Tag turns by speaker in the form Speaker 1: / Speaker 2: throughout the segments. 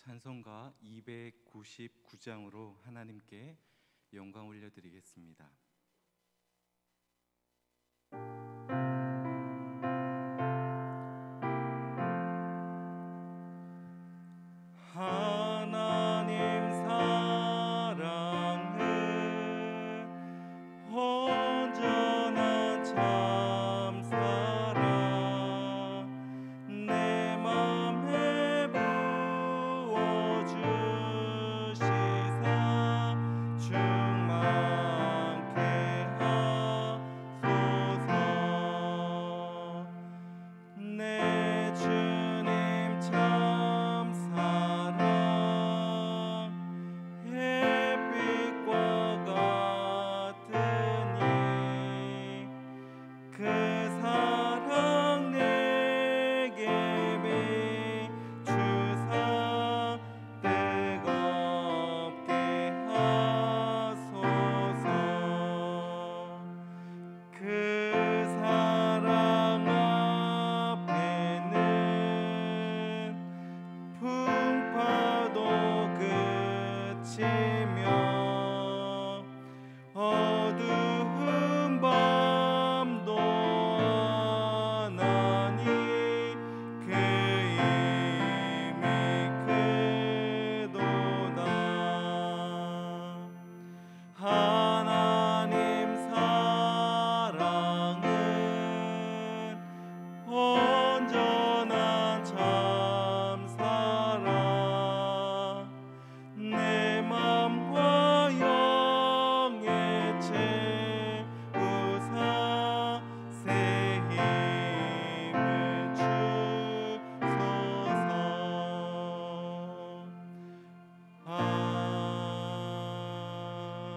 Speaker 1: 찬송가 299장으로 하나님께 영광 올려드리겠습니다. 하나님 사랑은 온전한 참사랑 내 맘에 부어주시사 충만케 하소서. 내 주님 참 사랑 햇빛과 같으니 그 사랑 내게 비추사 뜨겁게 하소서. 그 사랑 앞에는 풍파도 그치며 어두운 밤도 안하니 그 힘이 크도다. 하나님 사랑은 온전한 참사랑 내 맘과 영에 채우사 새 힘을 주소서.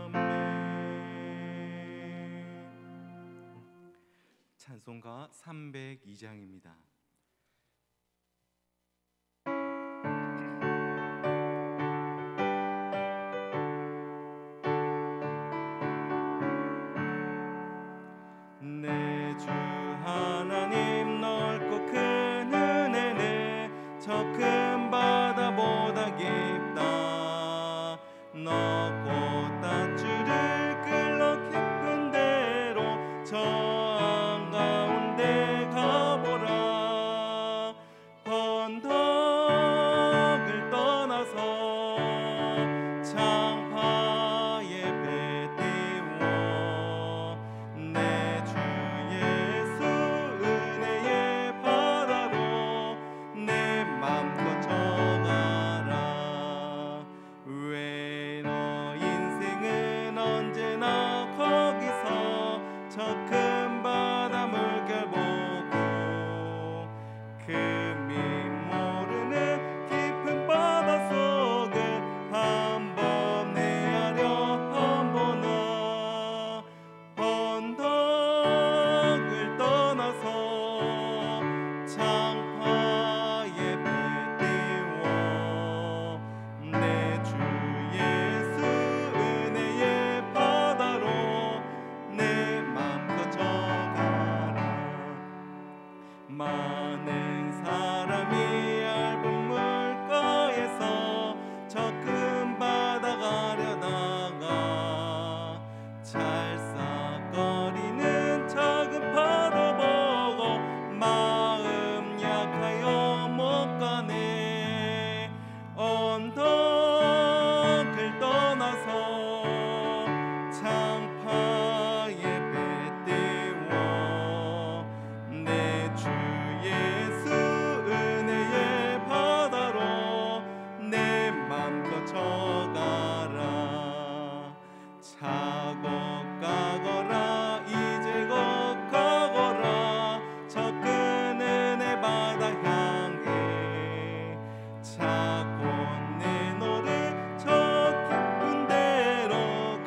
Speaker 1: 아멘. 찬송가 302장입니다. 내 주 하나님 넓고 큰 은혜는 저 큰 바다보다 깊다. 너 꽃단추를 끌러 깊은 데로 저 한가운데 가보라. 언덕을 떠나서 창파에 배 띄워 내 주 예수 은혜의 바다로 내 맘껏 져가라. 왜 너 인생은 언제나 거기서 저 큰 바다 물결 보고 그 미 모르는 깊은 바다 속을 한번 헤아려 한보나. 언덕을 떠나서 창파에 배 띄워 내 주 예수 은혜의 바다로 내 맘껏 져가라. 많은 사람이 얇은 물가에서 저 큰 바다 가려다가 찰싹거리는 작은 파도 보고 마음 약하여 못 가네. 언덕을 떠나서 창파에 배 띄워 내 주 예수 은혜의 바다로 내 맘껏 져가라. 차고 가거라 이제 곧 가거라. 저 큰 은혜 바다 향해 차고 내 너를 저 깊은 데로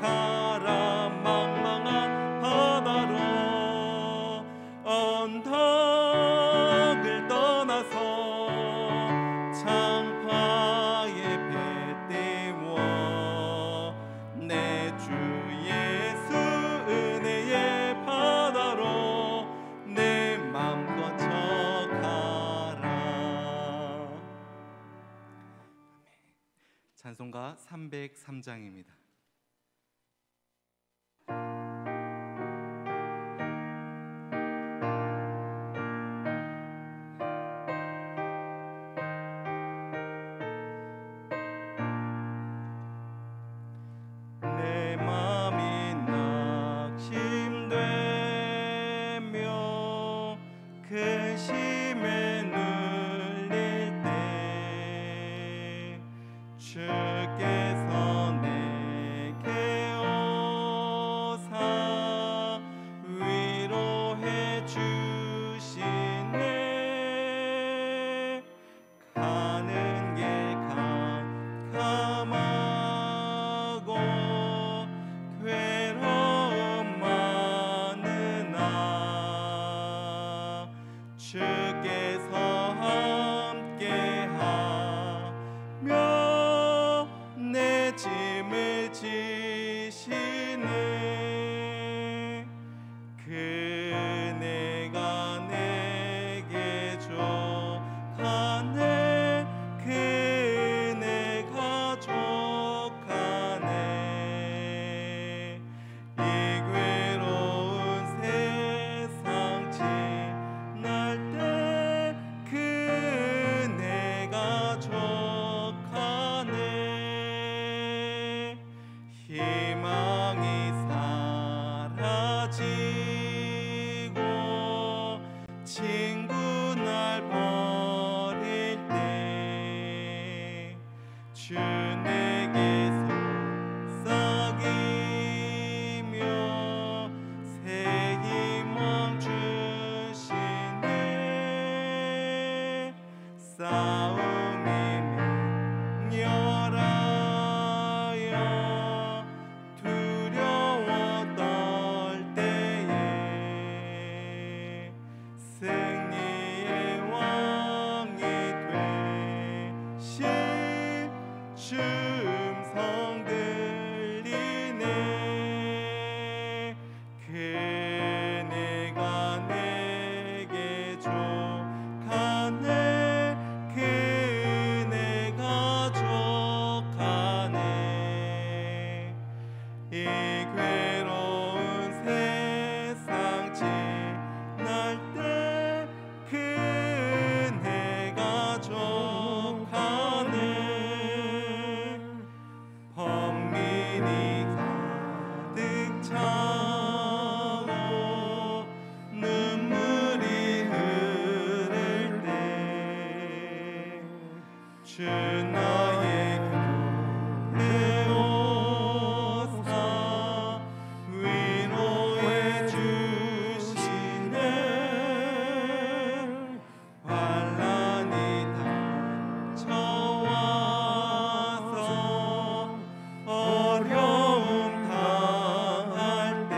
Speaker 1: 가라. 망망한 바다로 언덕을 떠나서 창파에 배 띄워 내 주 예수 은혜의 바다로 내 맘껏 져가라. 아멘. 찬송가 303장입니다. 내 맘이 낙심되며 근심에 눌릴 때 주께서 내게 오사 위로해 주시네. 가는 길 캄캄하고 괴로움 많으나 주께서 함께하며 내 짐을 지시네. 그네가 내게 족하네. 그네가 족하네. 이 괴로운 세상 지날 때 그네가 족하네. 희망이 사라지고 친구 날 버릴 때 주 내게 속삭이며 새 희망 주시네. 싸움이 맹렬하여 두려워 떨 때에 승리의 왕이 되신 주 음성 들리네. 그네가 내게 족하네. 그네가 족하네. 이 괴로운 세상 지날 때 그네가 족하네. 범민이 가득 차고 눈물이 흐를 때 주 나의 곁에 오사 위로해 주시네. 환난이 닥쳐와서 어려움 당할 때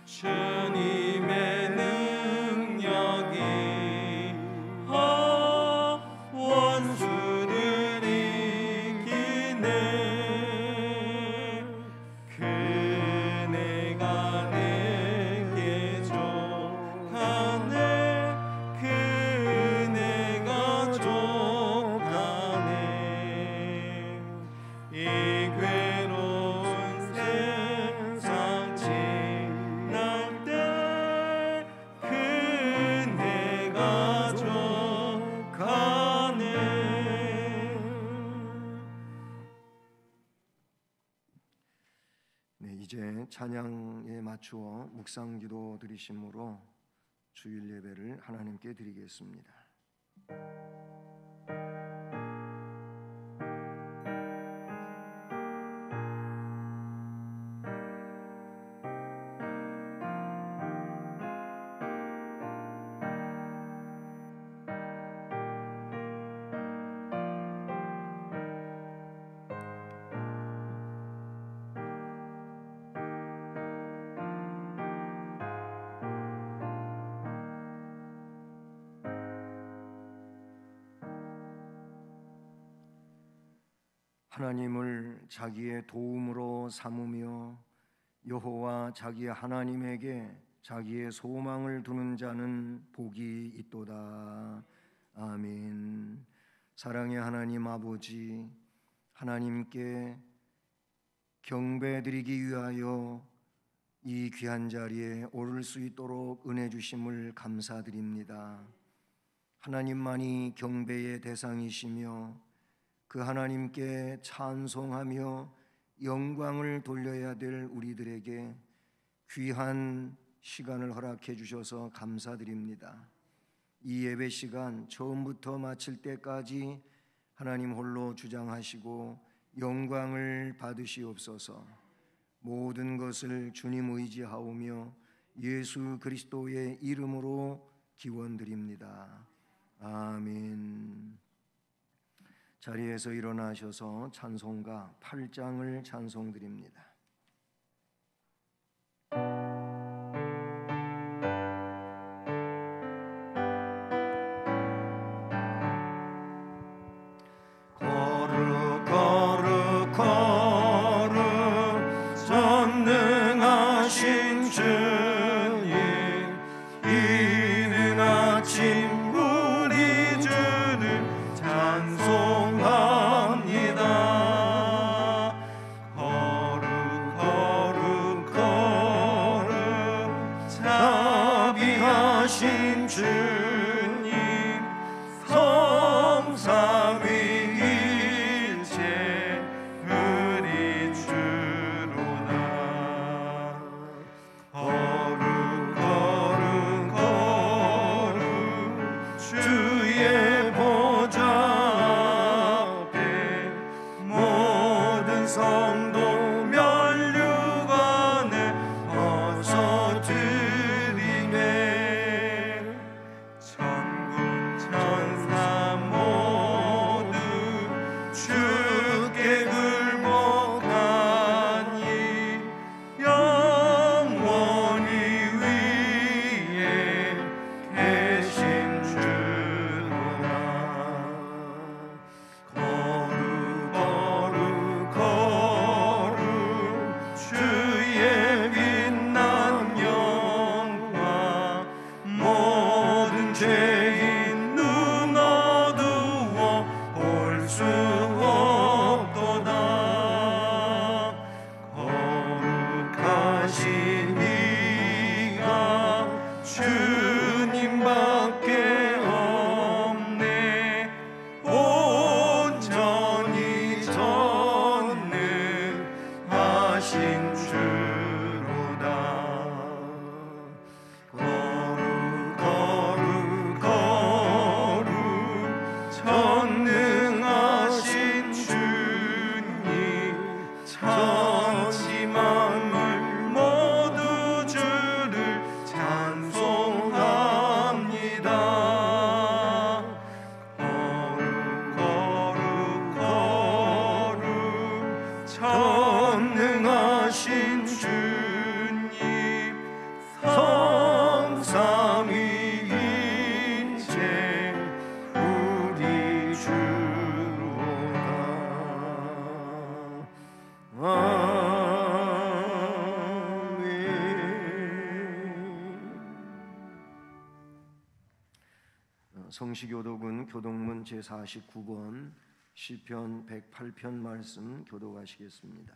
Speaker 1: 주님의 능력이 원수를 이기네. 그네가 내게 족하네. 그네가 족하네. 이 괴로운 세상 지날 때 그네가 족하네.
Speaker 2: 네, 이제 찬양에 맞추어 묵상기도 드리심으로 주일 예배를 하나님께 드리겠습니다. 하나님을 자기의 도움으로 삼으며 여호와 자기 하나님에게 자기의 소망을 두는 자는 복이 있도다. 아멘. 사랑의 하나님 아버지, 하나님께 경배드리기 위하여 이 귀한 자리에 오를 수 있도록 은혜 주심을 감사드립니다. 하나님만이 경배의 대상이시며 그 하나님께 찬송하며 영광을 돌려야 될 우리들에게 귀한 시간을 허락해 주셔서 감사드립니다. 이 예배 시간 처음부터 마칠 때까지 하나님 홀로 주장하시고 영광을 받으시옵소서. 모든 것을 주님 의지하오며 예수 그리스도의 이름으로 기원드립니다. 아멘. 자리에서 일어나셔서 찬송가 8장을 찬송드립니다. 성시교독은 교독문 제49권 시편 108편 말씀 교독하시겠습니다.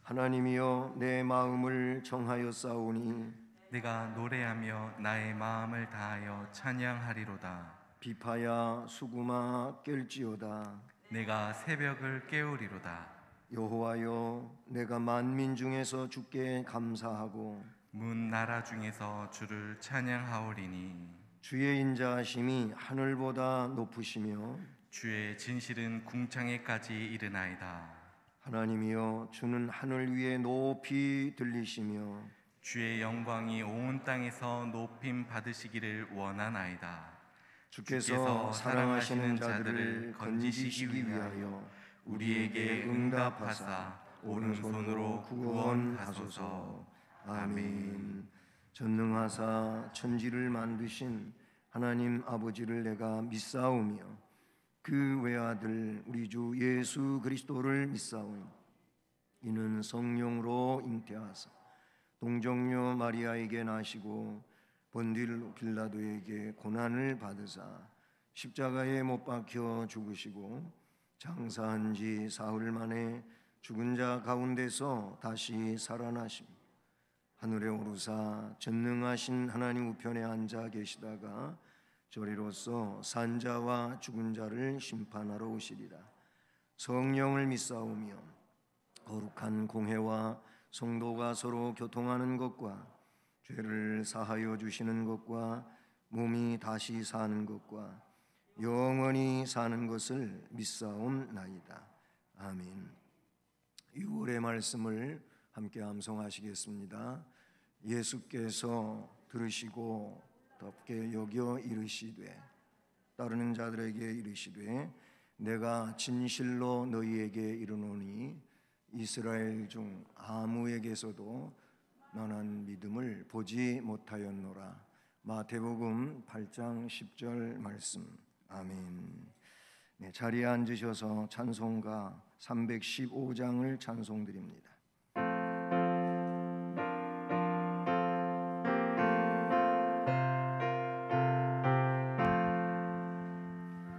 Speaker 2: 하나님이여 내 마음을 정하였사오니
Speaker 1: 내가 노래하며 나의 마음을 다하여 찬양하리로다.
Speaker 2: 비파야 수구마 깰지어다.
Speaker 1: 내가 새벽을 깨우리로다.
Speaker 2: 여호와여 내가 만민 중에서 주께 감사하고
Speaker 1: 문 나라 중에서 주를 찬양하오리니
Speaker 2: 주의 인자하심이 하늘보다 높으시며
Speaker 1: 주의 진실은 궁창에까지 이르나이다.
Speaker 2: 하나님이여 주는 하늘 위에 높이 들리시며
Speaker 1: 주의 영광이 온 땅에서 높임 받으시기를 원하나이다.
Speaker 2: 주께서 사랑하시는 자들을 건지시기 위하여 우리에게 응답하사 오른손으로 구원하소서. 아멘. 전능하사 천지를 만드신 하나님 아버지를 내가 믿사오며 그 외아들 우리 주 예수 그리스도를 믿사오니 이는 성령으로 잉태하사 동정녀 마리아에게 나시고 본딜 빌라도에게 고난을 받으사 십자가에 못 박혀 죽으시고 장사한 지 사흘 만에 죽은 자 가운데서 다시 살아나심, 하늘에 오르사 전능하신 하나님 우편에 앉아 계시다가 저리로서 산자와 죽은 자를 심판하러 오시리라. 성령을 믿사오며 거룩한 공회와 성도가 서로 교통하는 것과 죄를 사하여 주시는 것과 몸이 다시 사는 것과 영원히 사는 것을 믿사옵나이다. 아멘. 6월의 말씀을 함께 암송하시겠습니다. 예수께서 들으시고 덥게 여겨 이르시되, 따르는 자들에게 이르시되, 내가 진실로 너희에게 이르노니 이스라엘 중 아무에게서도 만한 믿음을 보지 못하였노라. 마태복음 8장 10절 말씀. 아멘. 네, 자리에 앉으셔서 찬송가 315장을 찬송드립니다.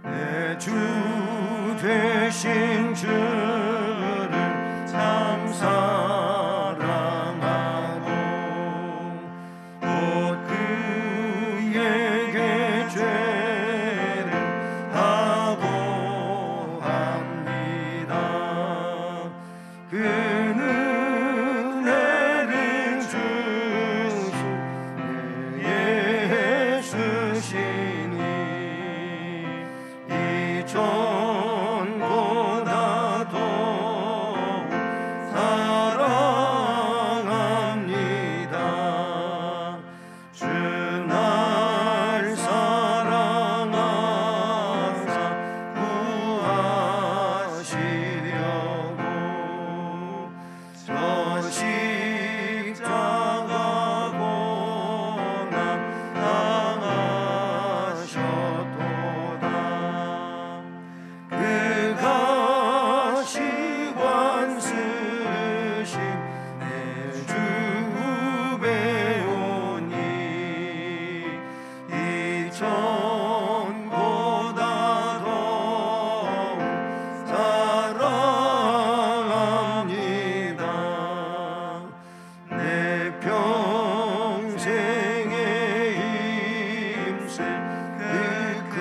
Speaker 2: 내 주 되신 주를 참 사랑하고 곧 그에게 죄를 하고 합니다. 그 은혜를 주신 내 예수시니 이전보다 더욱 사랑합니다. 주 날 사랑하사 구하시려고 저 십자가 고난 당하셨도다. 그가 시관 쓰신 내 주 배우니 이전보다 더욱 사랑합니다. 내 평생에 힘쓸 그 큰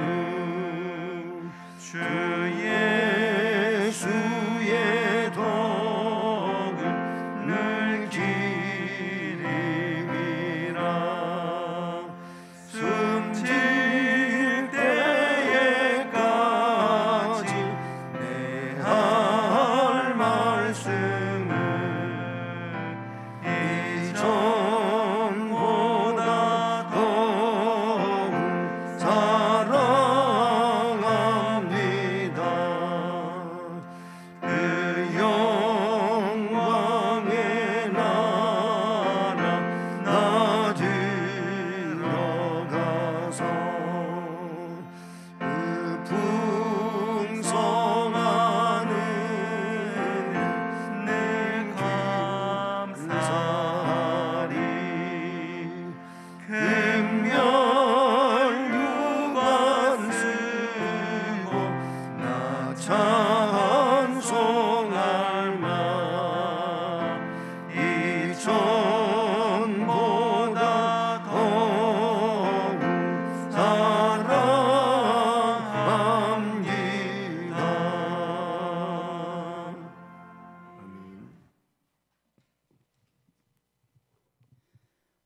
Speaker 2: 의무는 주 예수의 덕을 늘 기림이라. 숨질 때에까지 내 할 말씀은 이전보다 더욱 사랑합니다. 그 영광의 나라 나 들어가서 그 풍성한 은혜 내 감사하리. 금멸 유관 쓰고 나 찬송할 만 이전보다 더욱 사랑합니다. 아멘.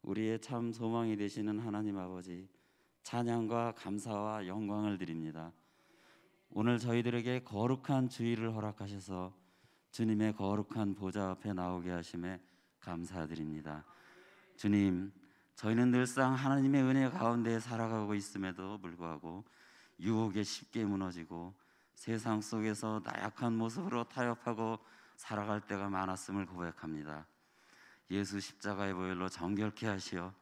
Speaker 3: 우리의 참 소망이 되시는 하나님 아버지, 찬양과 감사와 영광을 드립니다. 오늘 저희들에게 거룩한 주일을 허락하셔서 주님의 거룩한 보좌 앞에 나오게 하심에 감사드립니다. 주님, 저희는 늘상 하나님의 은혜 가운데 살아가고 있음에도 불구하고 유혹에 쉽게 무너지고 세상 속에서 나약한 모습으로 타협하고 살아갈 때가 많았음을 고백합니다. 예수 십자가의 보혈로 정결케 하시어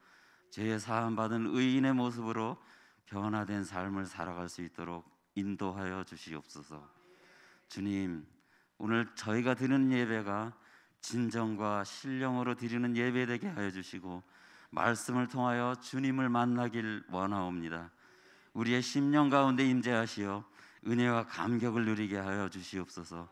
Speaker 3: 죄의 사함 받은 의인의 모습으로 변화된 삶을 살아갈 수 있도록 인도하여 주시옵소서. 주님, 오늘 저희가 드리는 예배가 진정과 신령으로 드리는 예배 되게 하여 주시고 말씀을 통하여 주님을 만나길 원하옵니다. 우리의 심령 가운데 임재하시어 은혜와 감격을 누리게 하여 주시옵소서.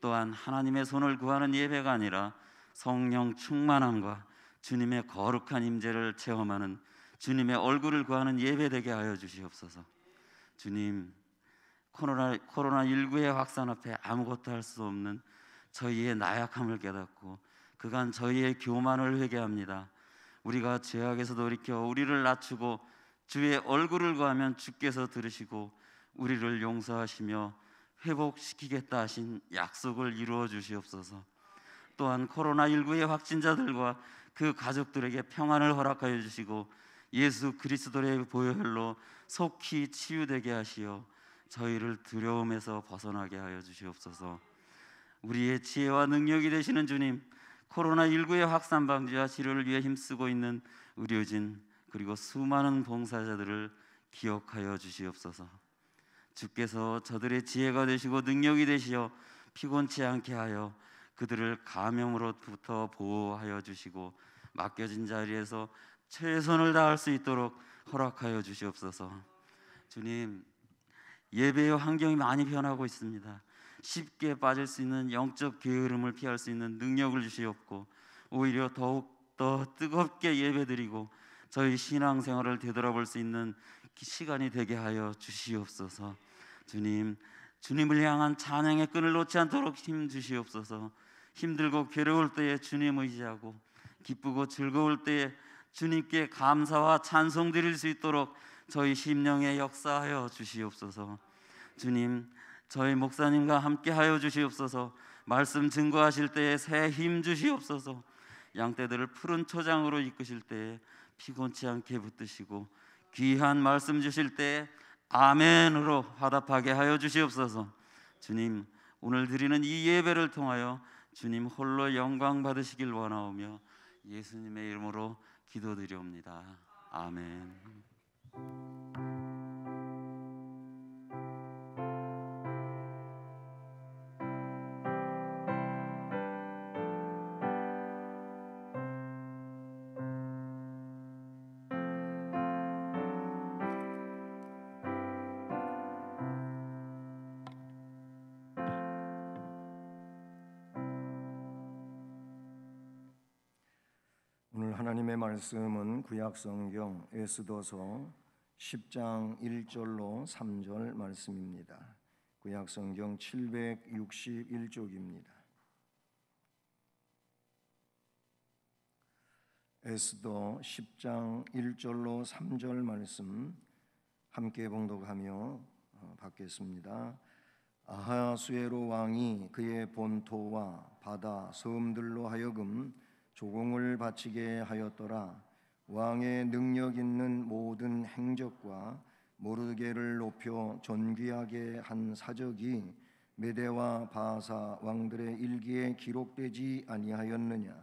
Speaker 3: 또한 하나님의 손을 구하는 예배가 아니라 성령 충만함과 주님의 거룩한 임재를 체험하는 주님의 얼굴을 구하는 예배 되게 하여 주시옵소서. 주님, 코로나19의 확산 앞에 아무것도 할 수 없는 저희의 나약함을 깨닫고 그간 저희의 교만을 회개합니다. 우리가 죄악에서 돌이켜 우리를 낮추고 주의 얼굴을 구하면 주께서 들으시고 우리를 용서하시며 회복시키겠다 하신 약속을 이루어 주시옵소서. 또한 코로나19의 확진자들과 그 가족들에게 평안을 허락하여 주시고 예수 그리스도의 보혈로 속히 치유되게 하시어 저희를 두려움에서 벗어나게 하여 주시옵소서. 우리의 지혜와 능력이 되시는 주님, 코로나19의 확산 방지와 치료를 위해 힘쓰고 있는 의료진 그리고 수많은 봉사자들을 기억하여 주시옵소서. 주께서 저들의 지혜가 되시고 능력이 되시어 피곤치 않게 하여 그들을 감염으로부터 보호하여 주시고 맡겨진 자리에서 최선을 다할 수 있도록 허락하여 주시옵소서. 주님, 예배의 환경이 많이 변하고 있습니다. 쉽게 빠질 수 있는 영적 게으름을 피할 수 있는 능력을 주시옵고 오히려 더욱 더 뜨겁게 예배드리고 저희 신앙생활을 되돌아볼 수 있는 시간이 되게 하여 주시옵소서. 주님, 주님을 향한 찬양의 끈을 놓지 않도록 힘 주시옵소서. 힘들고 괴로울 때에 주님 의지하고 기쁘고 즐거울 때에 주님께 감사와 찬송 드릴 수 있도록 저희 심령에 역사하여 주시옵소서. 주님, 저희 목사님과 함께 하여 주시옵소서. 말씀 증거하실 때에 새 힘 주시옵소서. 양떼들을 푸른 초장으로 이끄실 때에 피곤치 않게 붙드시고 귀한 말씀 주실 때에 아멘으로 화답하게 하여 주시옵소서. 주님, 오늘 드리는 이 예배를 통하여 주님 홀로 영광 받으시길 원하오며 예수님의 이름으로 기도드리옵니다. 아멘.
Speaker 2: 오늘 하나님의 말씀은 구약성경 에스더서 10장 1절로 3절 말씀입니다. 구약성경 761쪽입니다. 에스더 10장 1절로 3절 말씀 함께 봉독하며 받겠습니다. 아하수에로 왕이 그의 본토와 바다 섬들로 하여금 조공을 바치게 하였더라. 왕의 능력 있는 모든 행적과 모르드게를 높여 존귀하게 한 사적이 메대와 바사 왕들의 일기에 기록되지 아니하였느냐.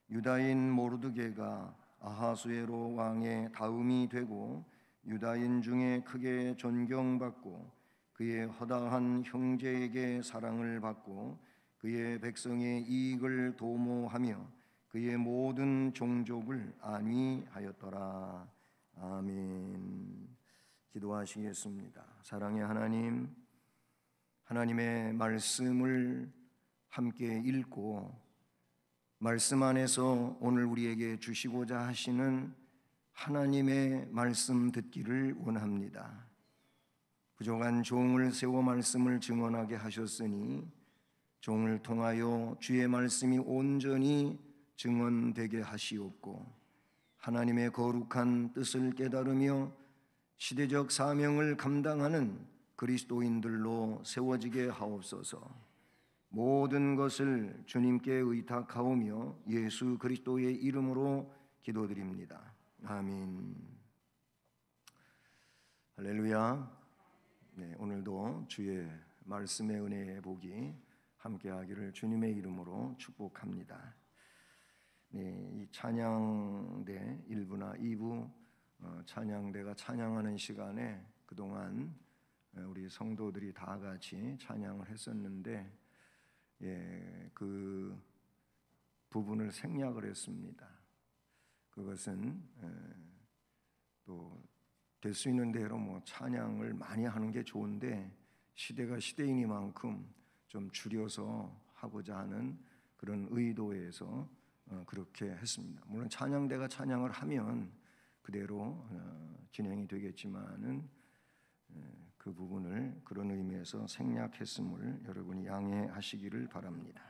Speaker 2: 유다인 모르드게가 아하수에로 왕의 다음이 되고 유다인 중에 크게 존경받고 그의 허다한 형제에게 사랑을 받고 그의 백성의 이익을 도모하며 그의 모든 종족을 안위하였더라. 아멘. 기도하시겠습니다. 사랑의 하나님, 하나님의 말씀을 함께 읽고 말씀 안에서 오늘 우리에게 주시고자 하시는 하나님의 말씀 듣기를 원합니다. 부족한 종을 세워 말씀을 증언하게 하셨으니 종을 통하여 주의 말씀이 온전히 증언되게 하시옵고 하나님의 거룩한 뜻을 깨달으며 시대적 사명을 감당하는 그리스도인들로 세워지게 하옵소서. 모든 것을 주님께 의탁하오며 예수 그리스도의 이름으로 기도드립니다. 아멘. 할렐루야. 네, 오늘도 주의 말씀의 은혜의 복이 함께하기를 주님의 이름으로 축복합니다. 네, 이 찬양대 1부나 2부 찬양대가 찬양하는 시간에 그동안 우리 성도들이 다 같이 찬양을 했었는데 그 부분을 생략을 했습니다. 그것은 또 될 수 있는 대로 뭐 찬양을 많이 하는 게 좋은데 시대가 시대이니만큼 좀 줄여서 하고자 하는 그런 의도에서 그렇게 했습니다. 물론 찬양대가 찬양을 하면 그대로 진행이 되겠지만은 그 부분을 그런 의미에서 생략했음을 여러분이 양해하시기를 바랍니다.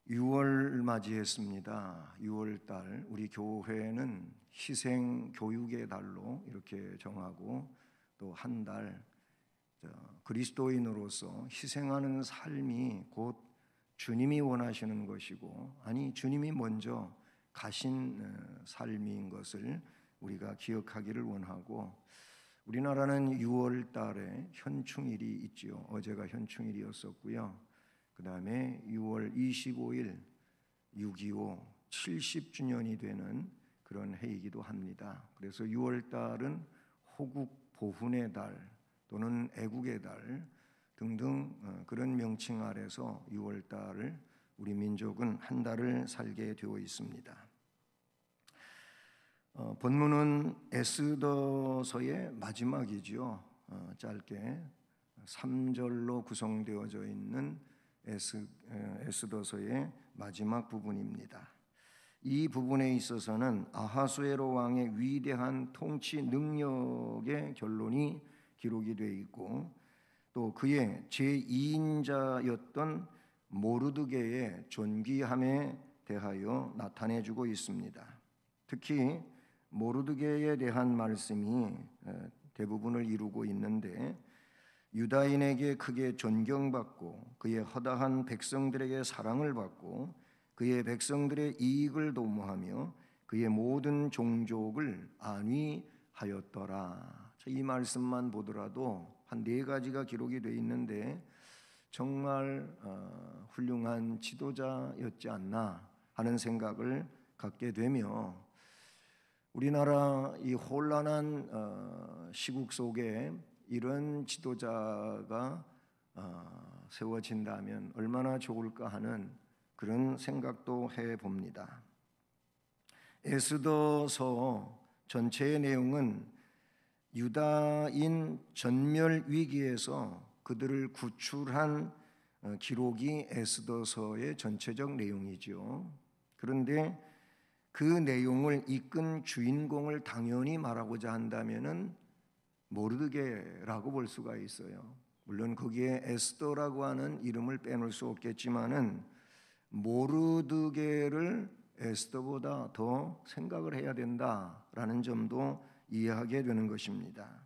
Speaker 2: 6월 맞이했습니다. 6월 달 우리 교회는 희생 교육의 달로 이렇게 정하고 또 한 달 그리스도인으로서 희생하는 삶이 곧 주님이 원하시는 것이고 아니 주님이 먼저 가신 삶인 것을 우리가 기억하기를 원하고 우리나라는 6월 달에 현충일이 있지요. 어제가 현충일이었었고요. 그 다음에 6월 25일 6.25 70주년이 되는 그런 해이기도 합니다. 그래서 6월 달은 호국 보훈의 달 또는 애국의 달 등등 그런 명칭 아래서 6월 달을 우리 민족은 한 달을 살게 되어 있습니다. 본문은 에스더서의 마지막이지요. 짧게 3절로 구성되어져 있는 에스더서의 마지막 부분입니다. 이 부분에 있어서는 아하수에로 왕의 위대한 통치 능력의 결론이 기록이 되어 있고 또 그의 제2인자였던 모르드게의 존귀함에 대하여 나타내주고 있습니다. 특히 모르드게에 대한 말씀이 대부분을 이루고 있는데 유다인에게 크게 존경받고 그의 허다한 백성들에게 사랑을 받고 그의 백성들의 이익을 도모하며 그의 모든 종족을 안위하였더라. 이 말씀만 보더라도 한 4가지가 기록이 되어 있는데 정말 훌륭한 지도자였지 않나 하는 생각을 갖게 되며 우리나라 이 혼란한 시국 속에 이런 지도자가 세워진다면 얼마나 좋을까 하는 그런 생각도 해봅니다. 에스더서 전체의 내용은 유다인 전멸 위기에서 그들을 구출한 기록이 에스더서의 전체적 내용이죠. 그런데 그 내용을 이끈 주인공을 당연히 말하고자 한다면은 모르드게라고 볼 수가 있어요. 물론 거기에 에스더라고 하는 이름을 빼놓을 수 없겠지만은 모르드게를 에스더보다 더 생각을 해야 된다라는 점도 이해하게 되는 것입니다.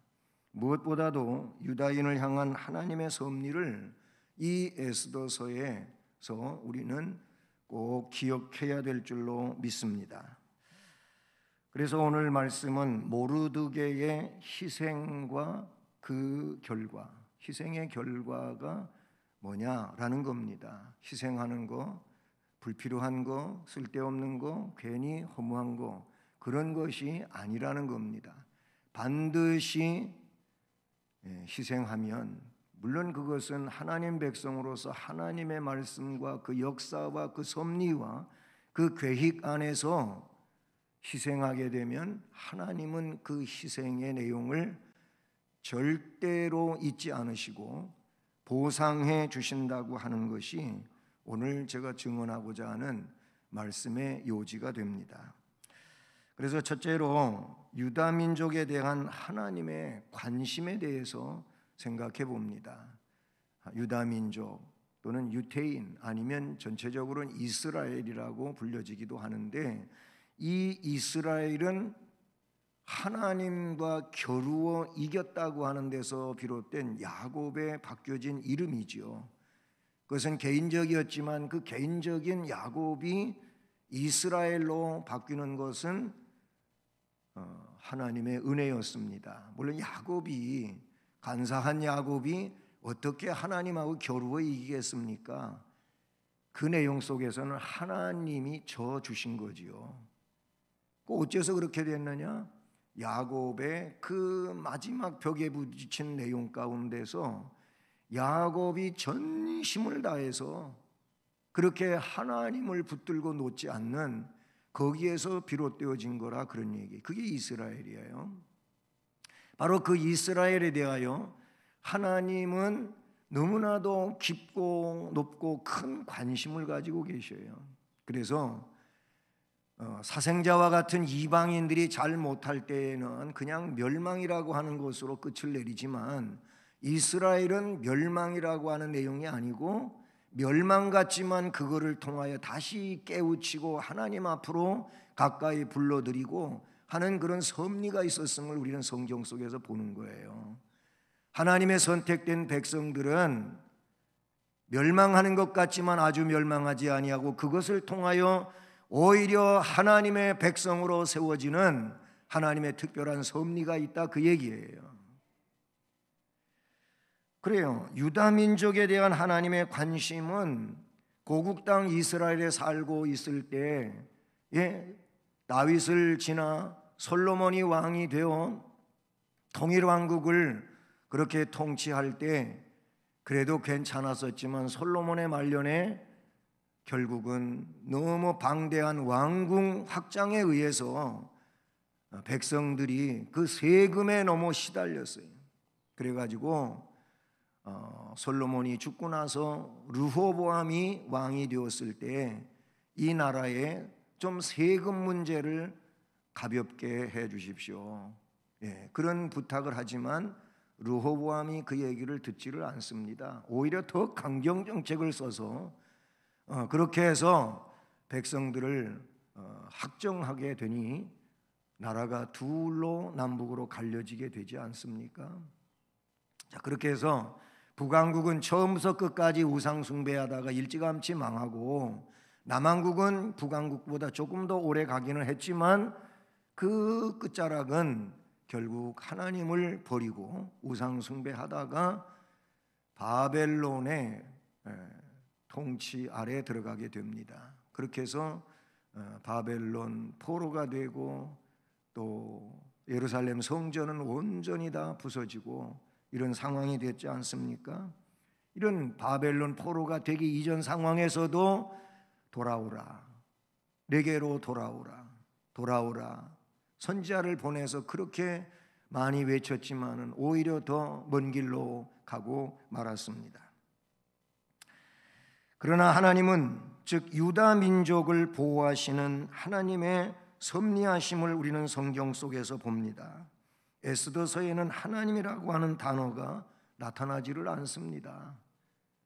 Speaker 2: 무엇보다도 유다인을 향한 하나님의 섭리를 이 에스더서에서 우리는 꼭 기억해야 될 줄로 믿습니다. 그래서 오늘 말씀은 모르드게의 희생과 그 결과, 희생의 결과가 뭐냐라는 겁니다. 희생하는 거, 불필요한 거, 쓸데없는 거, 괜히 허무한 거 그런 것이 아니라는 겁니다. 반드시 희생하면 물론 그것은 하나님 백성으로서 하나님의 말씀과 그 역사와 그 섭리와 그 계획 안에서 희생하게 되면 하나님은 그 희생의 내용을 절대로 잊지 않으시고 보상해 주신다고 하는 것이 오늘 제가 증언하고자 하는 말씀의 요지가 됩니다. 그래서 첫째로 유다 민족에 대한 하나님의 관심에 대해서 생각해 봅니다. 유다 민족 또는 유태인 아니면 전체적으로는 이스라엘이라고 불려지기도 하는데 이 이스라엘은 하나님과 겨루어 이겼다고 하는 데서 비롯된 야곱에 바뀌어진 이름이지요. 그것은 개인적이었지만 그 개인적인 야곱이 이스라엘로 바뀌는 것은 하나님의 은혜였습니다. 물론 야곱이 간사한 야곱이 어떻게 하나님하고 겨루어 이기겠습니까? 그 내용 속에서는 하나님이 져 주신 거지요. 어째서 그렇게 됐느냐? 야곱의 그 마지막 벽에 부딪힌 내용 가운데서 야곱이 전심을 다해서 그렇게 하나님을 붙들고 놓지 않는 거기에서 비롯되어진 거라 그런 얘기. 그게 이스라엘이에요. 바로 그 이스라엘에 대하여 하나님은 너무나도 깊고 높고 큰 관심을 가지고 계셔요. 그래서 사생자와 같은 이방인들이 잘 못할 때에는 그냥 멸망이라고 하는 것으로 끝을 내리지만, 이스라엘은 멸망이라고 하는 내용이 아니고 멸망 같지만 그거를 통하여 다시 깨우치고 하나님 앞으로 가까이 불러들이고 하는 그런 섭리가 있었음을 우리는 성경 속에서 보는 거예요. 하나님의 선택된 백성들은 멸망하는 것 같지만 아주 멸망하지 아니하고, 그것을 통하여 오히려 하나님의 백성으로 세워지는 하나님의 특별한 섭리가 있다, 그 얘기예요. 그래요. 유다 민족에 대한 하나님의 관심은 고국 땅 이스라엘에 살고 있을 때, 다윗을 지나 솔로몬이 왕이 되어 통일 왕국을 그렇게 통치할 때 그래도 괜찮았었지만, 솔로몬의 말년에 결국은 너무 방대한 왕궁 확장에 의해서 백성들이 그 세금에 너무 시달렸어요. 그래가지고 솔로몬이 죽고 나서 르호보암이 왕이 되었을 때 이 나라에 좀 세금 문제를 가볍게 해 주십시오, 그런 부탁을 하지만 르호보암이 그 얘기를 듣지를 않습니다. 오히려 더 강경 정책을 써서 그렇게 해서 백성들을 학정하게 되니 나라가 둘로 남북으로 갈려지게 되지 않습니까? 자, 그렇게 해서 북왕국은 처음부터 끝까지 우상 숭배하다가 일찌감치 망하고, 남왕국은 북왕국보다 조금 더 오래 가기는 했지만 그 끝자락은 결국 하나님을 버리고 우상 숭배하다가 바벨론의 통치 아래 들어가게 됩니다. 그렇게 해서 바벨론 포로가 되고, 또 예루살렘 성전은 온전히 다 부서지고 이런 상황이 됐지 않습니까? 이런 바벨론 포로가 되기 이전 상황에서도 돌아오라, 내게로 돌아오라, 돌아오라 선지자를 보내서 그렇게 많이 외쳤지만은 오히려 더 먼 길로 가고 말았습니다. 그러나 하나님은, 즉 유다 민족을 보호하시는 하나님의 섭리하심을 우리는 성경 속에서 봅니다. 에스더서에는 하나님이라고 하는 단어가 나타나지를 않습니다.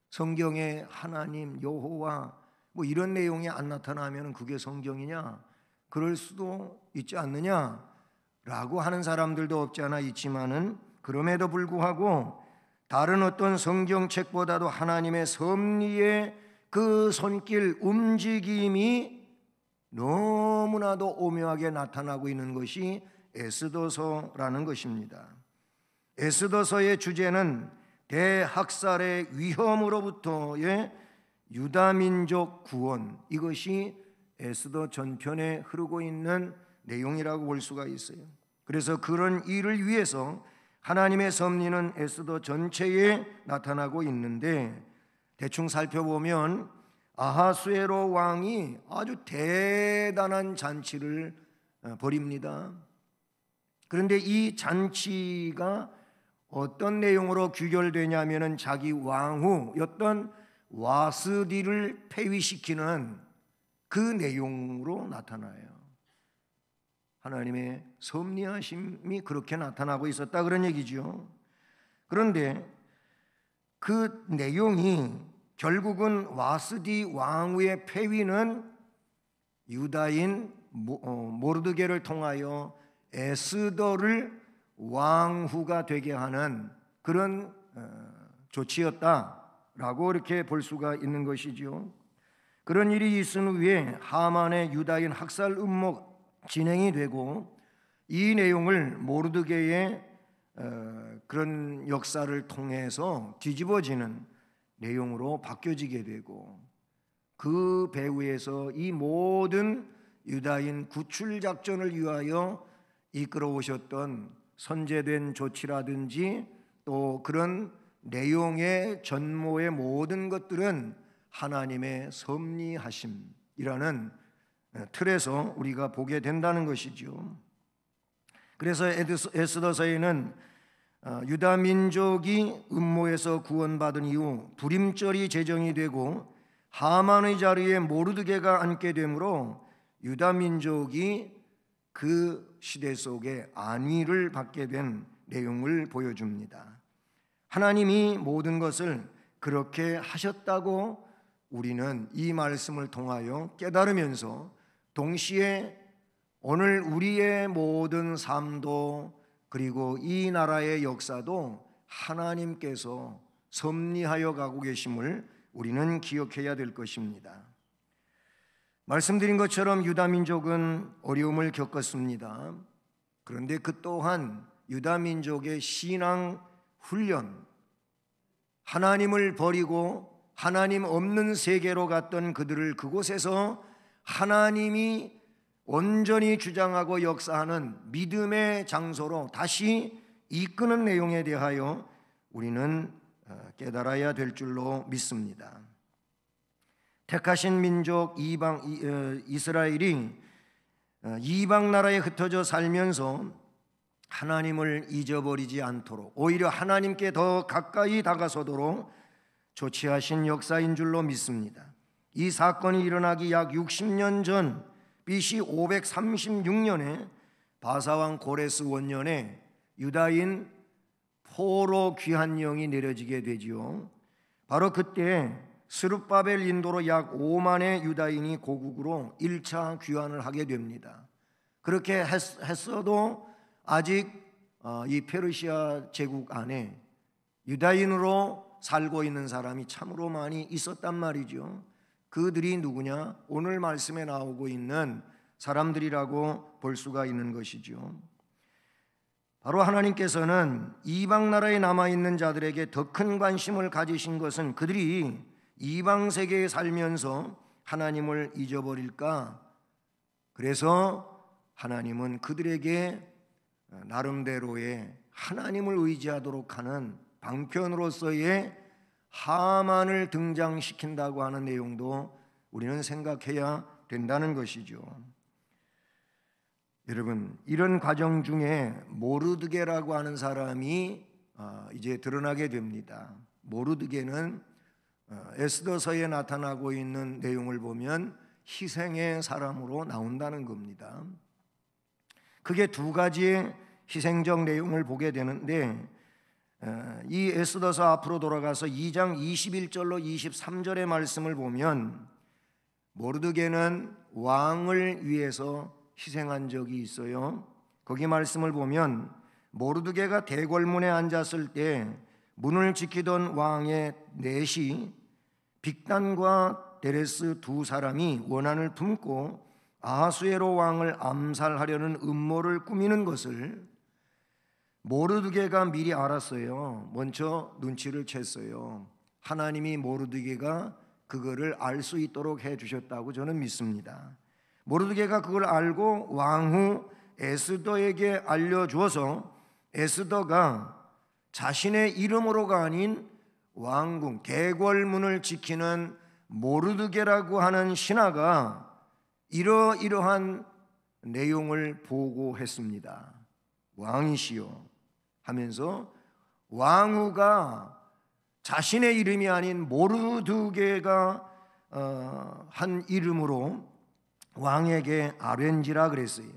Speaker 2: 성경에 하나님, 여호와 뭐 이런 내용이 안 나타나면 그게 성경이냐? 그럴 수도 있지 않느냐라고 하는 사람들도 없지 않아 있지만은, 그럼에도 불구하고 다른 어떤 성경책보다도 하나님의 섭리의 그 손길 움직임이 너무나도 오묘하게 나타나고 있는 것이 에스더서라는 것입니다. 에스더서의 주제는 대학살의 위험으로부터의 유다 민족 구원, 이것이 에스더 전편에 흐르고 있는 내용이라고 볼 수가 있어요. 그래서 그런 일을 위해서 하나님의 섭리는 에스더 전체에 나타나고 있는데, 대충 살펴보면 아하수에로 왕이 아주 대단한 잔치를 벌입니다. 그런데 이 잔치가 어떤 내용으로 귀결되냐면은 자기 왕후였던 와스디를 폐위시키는 그 내용으로 나타나요. 하나님의 섭리하심이 그렇게 나타나고 있었다, 그런 얘기죠. 그런데 그 내용이 결국은 와스디 왕후의 폐위는 유다인 모르드게를 통하여 에스더를 왕후가 되게 하는 그런 조치였다라고 이렇게 볼 수가 있는 것이죠. 그런 일이 있은 후에 하만의 유다인 학살 음모가 진행이 되고, 이 내용을 모르드게의 그런 역사를 통해서 뒤집어지는 내용으로 바뀌어지게 되고, 그 배후에서 이 모든 유다인 구출 작전을 위하여 이끌어 오셨던 선제된 조치라든지 또 그런 내용의 전모의 모든 것들은 하나님의 섭리하심이라는 틀에서 우리가 보게 된다는 것이죠. 그래서 에스더서에는 유다 민족이 음모에서 구원받은 이후 불임절이 제정이 되고 하만의 자리에 모르드게가 앉게 되므로 유다 민족이 그 시대 속에 안위를 받게 된 내용을 보여줍니다. 하나님이 모든 것을 그렇게 하셨다고 우리는 이 말씀을 통하여 깨달으면서 동시에 오늘 우리의 모든 삶도 그리고 이 나라의 역사도 하나님께서 섭리하여 가고 계심을 우리는 기억해야 될 것입니다. 말씀드린 것처럼 유다 민족은 어려움을 겪었습니다. 그런데 그 또한 유다 민족의 신앙 훈련, 하나님을 버리고 하나님 없는 세계로 갔던 그들을 그곳에서 하나님이 온전히 주장하고 역사하는 믿음의 장소로 다시 이끄는 내용에 대하여 우리는 깨달아야 될 줄로 믿습니다. 택하신 민족 이스라엘이 이방 나라에 흩어져 살면서 하나님을 잊어버리지 않도록 오히려 하나님께 더 가까이 다가서도록 조치하신 역사인 줄로 믿습니다. 이 사건이 일어나기 약 60년 전 BC 536년에 바사왕 고레스 원년에 유다인 포로 귀환령이 내려지게 되지요. 바로 그때 스룹바벨 인도로 약 5만의 유다인이 고국으로 1차 귀환을 하게 됩니다. 그렇게 했어도 아직 이 페르시아 제국 안에 유다인으로 살고 있는 사람이 참으로 많이 있었단 말이죠. 그들이 누구냐? 오늘 말씀에 나오고 있는 사람들이라고 볼 수가 있는 것이죠. 바로 하나님께서는 이방 나라에 남아있는 자들에게 더 큰 관심을 가지신 것은 그들이 이방 세계에 살면서 하나님을 잊어버릴까? 그래서 하나님은 그들에게 나름대로의 하나님을 의지하도록 하는 방편으로서의 하만을 등장시킨다고 하는 내용도 우리는 생각해야 된다는 것이죠. 여러분, 이런 과정 중에 모르드게라고 하는 사람이 이제 드러나게 됩니다. 모르드게는 에스더서에 나타나고 있는 내용을 보면 희생의 사람으로 나온다는 겁니다. 크게 두 가지의 희생적 내용을 보게 되는데 이 에스더서 앞으로 돌아가서 2장 21절로 23절의 말씀을 보면 모르드게는 왕을 위해서 희생한 적이 있어요. 거기 말씀을 보면 모르드게가 대궐문에 앉았을 때 문을 지키던 왕의 넷이 빅단과 데레스 두 사람이 원한을 품고 아하수에로 왕을 암살하려는 음모를 꾸미는 것을 모르드게가 미리 알았어요. 먼저 눈치를 챘어요. 하나님이 모르드게가 그거를 알 수 있도록 해주셨다고 저는 믿습니다. 모르드게가 그걸 알고 왕후 에스더에게 알려주어서 에스더가 자신의 이름으로가 아닌 왕궁 대궐문을 지키는 모르드게라고 하는 신하가 이러이러한 내용을 보고했습니다. 왕이시여 하면서 왕후가 자신의 이름이 아닌 모르드게가 한 이름으로 왕에게 아뢰는지라 그랬어요.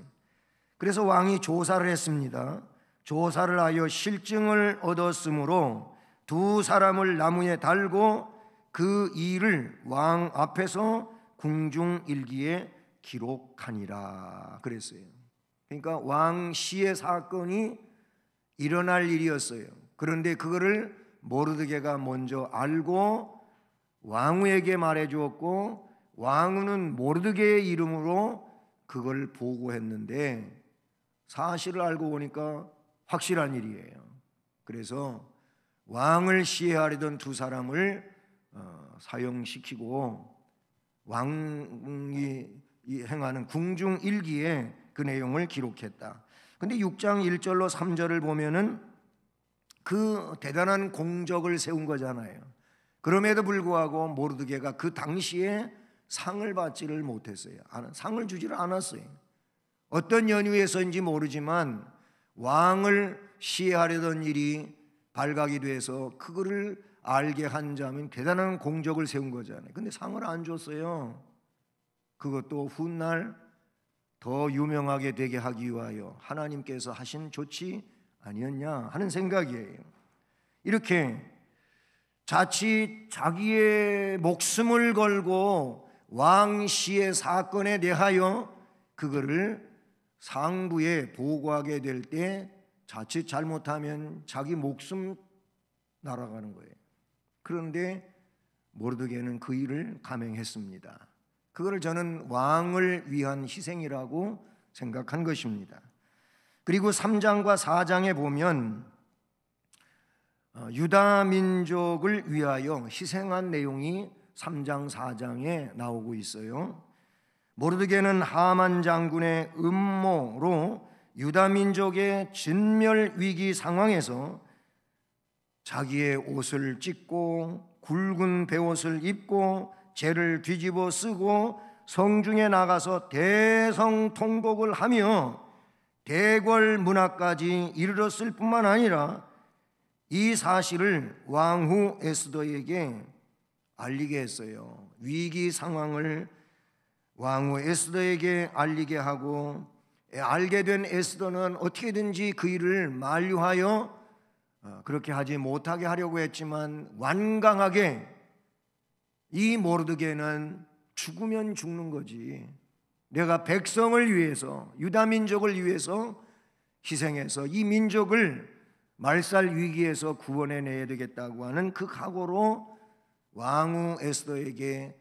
Speaker 2: 그래서 왕이 조사를 했습니다. 조사를 하여 실증을 얻었으므로 두 사람을 나무에 달고 그 일을 왕 앞에서 궁중일기에 기록하니라 그랬어요. 그러니까 왕시의 사건이 일어날 일이었어요. 그런데 그거를 모르드게가 먼저 알고 왕후에게 말해 주었고 왕후는 모르드게의 이름으로 그걸 보고했는데 사실을 알고 보니까 확실한 일이에요. 그래서 왕을 시해하려던 두 사람을 사형시키고 왕이 행하는 궁중일기에 그 내용을 기록했다. 근데 6장 1절로 3절을 보면은 그 대단한 공적을 세운 거잖아요. 그럼에도 불구하고 모르드게가 그 당시에 상을 받지를 못했어요. 상을 주지를 않았어요. 어떤 연유에서인지 모르지만 왕을 시해하려던 일이 발각이 돼서 그거를 알게 한 자면 대단한 공적을 세운 거잖아요. 근데 상을 안 줬어요. 그것도 훗날 더 유명하게 되게 하기 위하여 하나님께서 하신 조치 아니었냐 하는 생각이에요. 이렇게 자칫 자기의 목숨을 걸고 왕시의 사건에 대하여 그거를 상부에 보고하게 될 때 자칫 잘못하면 자기 목숨 날아가는 거예요. 그런데 모르드게는 그 일을 감행했습니다. 그거를 저는 왕을 위한 희생이라고 생각한 것입니다. 그리고 3장과 4장에 보면 유다 민족을 위하여 희생한 내용이 3장 4장에 나오고 있어요. 모르드게는 하만 장군의 음모로 유다 민족의 진멸 위기 상황에서 자기의 옷을 찢고 굵은 베옷을 입고 재를 뒤집어 쓰고 성중에 나가서 대성통곡을 하며 대궐 문화까지 이르렀을 뿐만 아니라 이 사실을 왕후 에스더에게 알리게 했어요. 위기 상황을 왕후 에스더에게 알리게 하고, 알게 된 에스더는 어떻게든지 그 일을 만류하여 그렇게 하지 못하게 하려고 했지만 완강하게 이 모르드게는 죽으면 죽는 거지, 내가 백성을 위해서 유다 민족을 위해서 희생해서 이 민족을 말살 위기에서 구원해내야 되겠다고 하는 그 각오로 왕후 에스더에게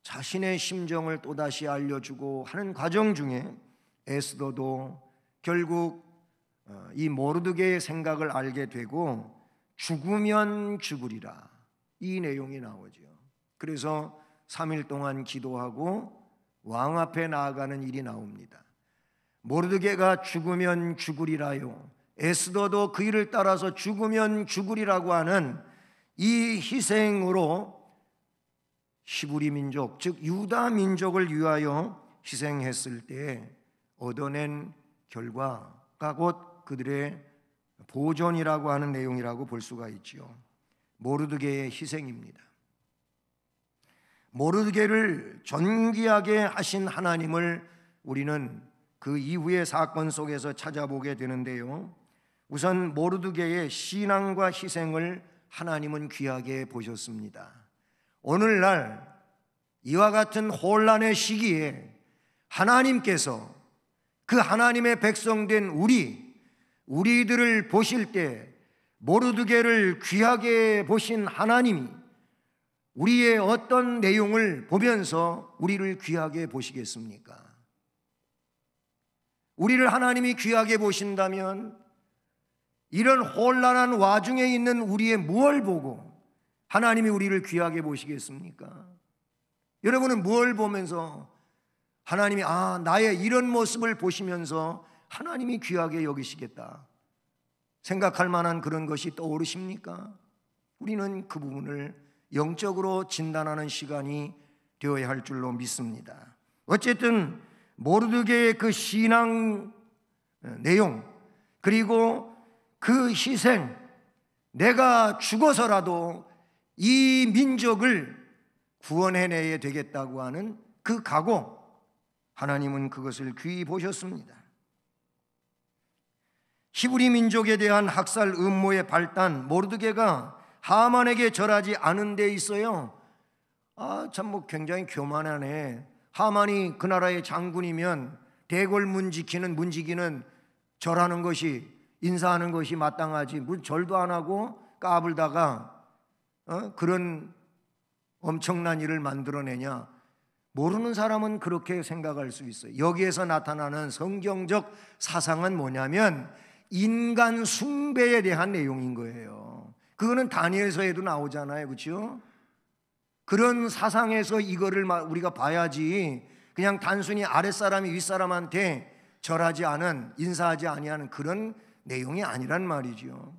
Speaker 2: 자신의 심정을 또다시 알려주고 하는 과정 중에 에스더도 결국 이 모르드게의 생각을 알게 되고 죽으면 죽으리라, 이 내용이 나오죠. 그래서 3일 동안 기도하고 왕 앞에 나아가는 일이 나옵니다. 모르드게가 죽으면 죽으리라요, 에스더도 그 일을 따라서 죽으면 죽으리라고 하는 이 희생으로 히브리 민족, 즉 유다 민족을 위하여 희생했을 때 얻어낸 결과가 곧 그들의 보존이라고 하는 내용이라고 볼 수가 있지요. 모르드게의 희생입니다. 모르드게를 존귀하게 하신 하나님을 우리는 그 이후의 사건 속에서 찾아보게 되는데요, 우선 모르드게의 신앙과 희생을 하나님은 귀하게 보셨습니다. 오늘날 이와 같은 혼란의 시기에 하나님께서 그 하나님의 백성된 우리들을 보실 때 모르드게를 귀하게 보신 하나님이 우리의 어떤 내용을 보면서 우리를 귀하게 보시겠습니까? 우리를 하나님이 귀하게 보신다면 이런 혼란한 와중에 있는 우리의 무엇을 보고 하나님이 우리를 귀하게 보시겠습니까? 여러분은 뭘 보면서 하나님이 나의 이런 모습을 보시면서 하나님이 귀하게 여기시겠다 생각할 만한 그런 것이 떠오르십니까? 우리는 그 부분을 영적으로 진단하는 시간이 되어야 할 줄로 믿습니다. 어쨌든 모르드게의 그 신앙 내용, 그리고 그 희생, 내가 죽어서라도 이 민족을 구원해내야 되겠다고 하는 그 각오, 하나님은 그것을 귀히 보셨습니다. 히브리 민족에 대한 학살 음모의 발단, 모르드게가 하만에게 절하지 않은 데 있어요. 참 굉장히 교만하네. 하만이 그 나라의 장군이면 대궐 문지기는 절하는 것이, 인사하는 것이 마땅하지, 뭘 절도 안 하고 까불다가 그런 엄청난 일을 만들어내냐. 모르는 사람은 그렇게 생각할 수 있어요. 여기에서 나타나는 성경적 사상은 뭐냐면 인간 숭배에 대한 내용인 거예요. 그거는 다니엘서에도 나오잖아요, 그렇죠? 그런 사상에서 이거를 우리가 봐야지, 그냥 단순히 아랫사람이 윗사람한테 절하지 않은, 인사하지 아니하는 그런 내용이 아니란 말이죠.